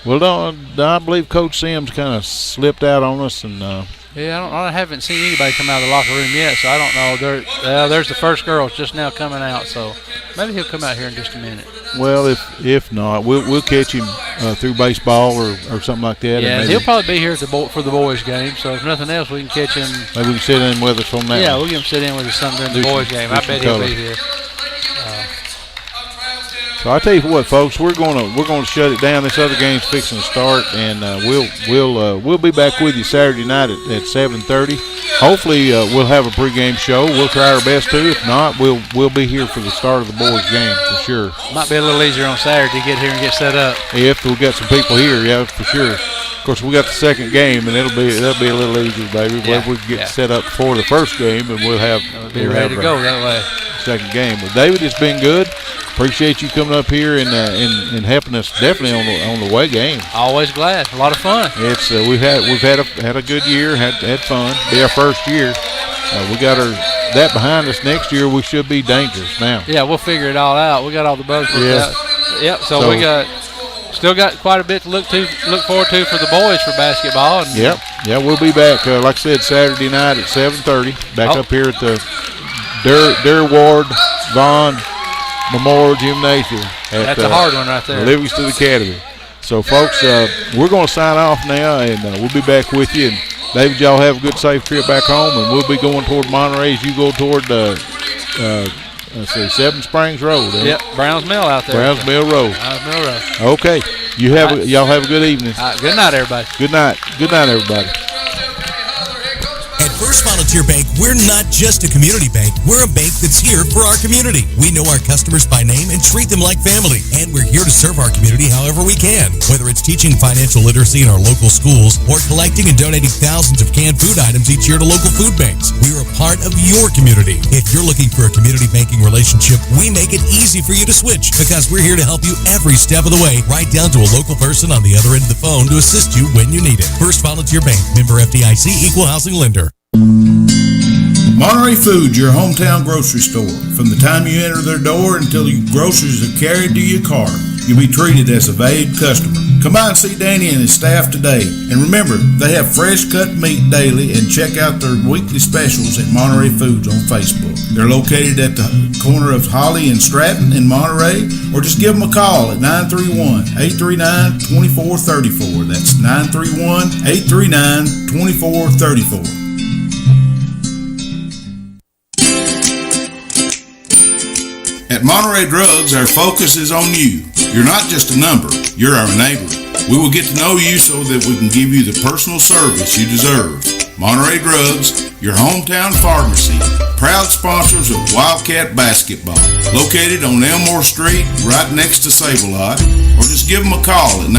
Well, I believe Coach Sims kind of slipped out on us, and I haven't seen anybody come out of the locker room yet, so I don't know. There's the first girl just now coming out, so maybe he'll come out here in just a minute. Well, if not, we'll catch him through baseball or something like that. Yeah, he'll probably be here for the boys' game. So if nothing else, we can catch him. Maybe we can sit in with us from that. Yeah, we'll get him sit in with us some during the boys' game. I bet he'll be here. So I tell you what, folks, we're gonna shut it down. This other game's fixing to start, and we'll be back with you Saturday night at 7:30. Hopefully, we'll have a pregame show. We'll try our best to. If not, we'll be here for the start of the boys' game for sure. Might be a little easier on Saturday to get here and get set up. If we'll get some people here, yeah, for sure. Of course, we got the second game, and that'll be a little easier, baby. Yeah, we can get set up for the first game, and we'll be ready to go that way. Second game. But David, it's been good. Appreciate you coming up here and helping us definitely on the away game. Always glad. A lot of fun. It's we've had a good year. Had fun. Be our first year. We got that behind us. Next year we should be dangerous now. Yeah, we'll figure it all out. We got all the bugs worked out. Yep. So we still got quite a bit to look forward to for the boys for basketball. And Yeah, we'll be back. Like I said, Saturday night at 7:30. Back up here at the Derward Vaughn Memorial Gymnasium. That's a hard one right there. Livingston Academy. So, folks, we're going to sign off now, and we'll be back with you. And David, y'all have a good, safe trip back home, and we'll be going toward Monterey as you go toward 7 Springs Road. Yep, Browns Mill out there. Browns Mill Road. Browns Mill Road. Okay. Y'all have a good evening. Good night, everybody. Good night. Good night, everybody. At First Volunteer Bank, we're not just a community bank. We're a bank that's here for our community. We know our customers by name and treat them like family. And we're here to serve our community however we can. Whether it's teaching financial literacy in our local schools or collecting and donating thousands of canned food items each year to local food banks, we're a part of your community. If you're looking for a community banking relationship, we make it easy for you to switch because we're here to help you every step of the way, right down to a local person on the other end of the phone to assist you when you need it. First Volunteer Bank, member FDIC, equal housing lender. Monterey Foods, your hometown grocery store. From the time you enter their door until your groceries are carried to your car, you'll be treated as a valued customer. Come by and see Danny and his staff today. And remember, they have fresh cut meat daily, and check out their weekly specials at Monterey Foods on Facebook. They're located at the corner of Holly and Stratton in Monterey, or just give them a call at 931-839-2434. That's 931-839-2434. At Monterey Drugs, our focus is on you. You're not just a number, you're our neighbor. We will get to know you so that we can give you the personal service you deserve. Monterey Drugs, your hometown pharmacy, proud sponsors of Wildcat basketball. Located on Elmore Street, right next to Save-A-Lot, or just give them a call at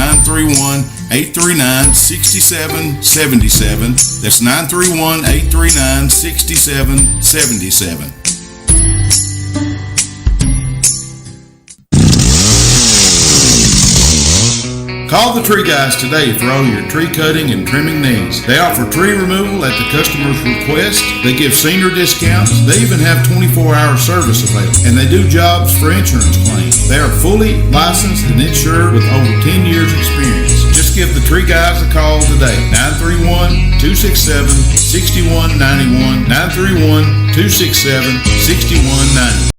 931-839-6777. That's 931-839-6777. Call the Tree Guys today for all your tree cutting and trimming needs. They offer tree removal at the customer's request. They give senior discounts. They even have 24-hour service available. And they do jobs for insurance claims. They are fully licensed and insured with over 10 years experience. Just give the Tree Guys a call today. 931-267-6191. 931-267-6190.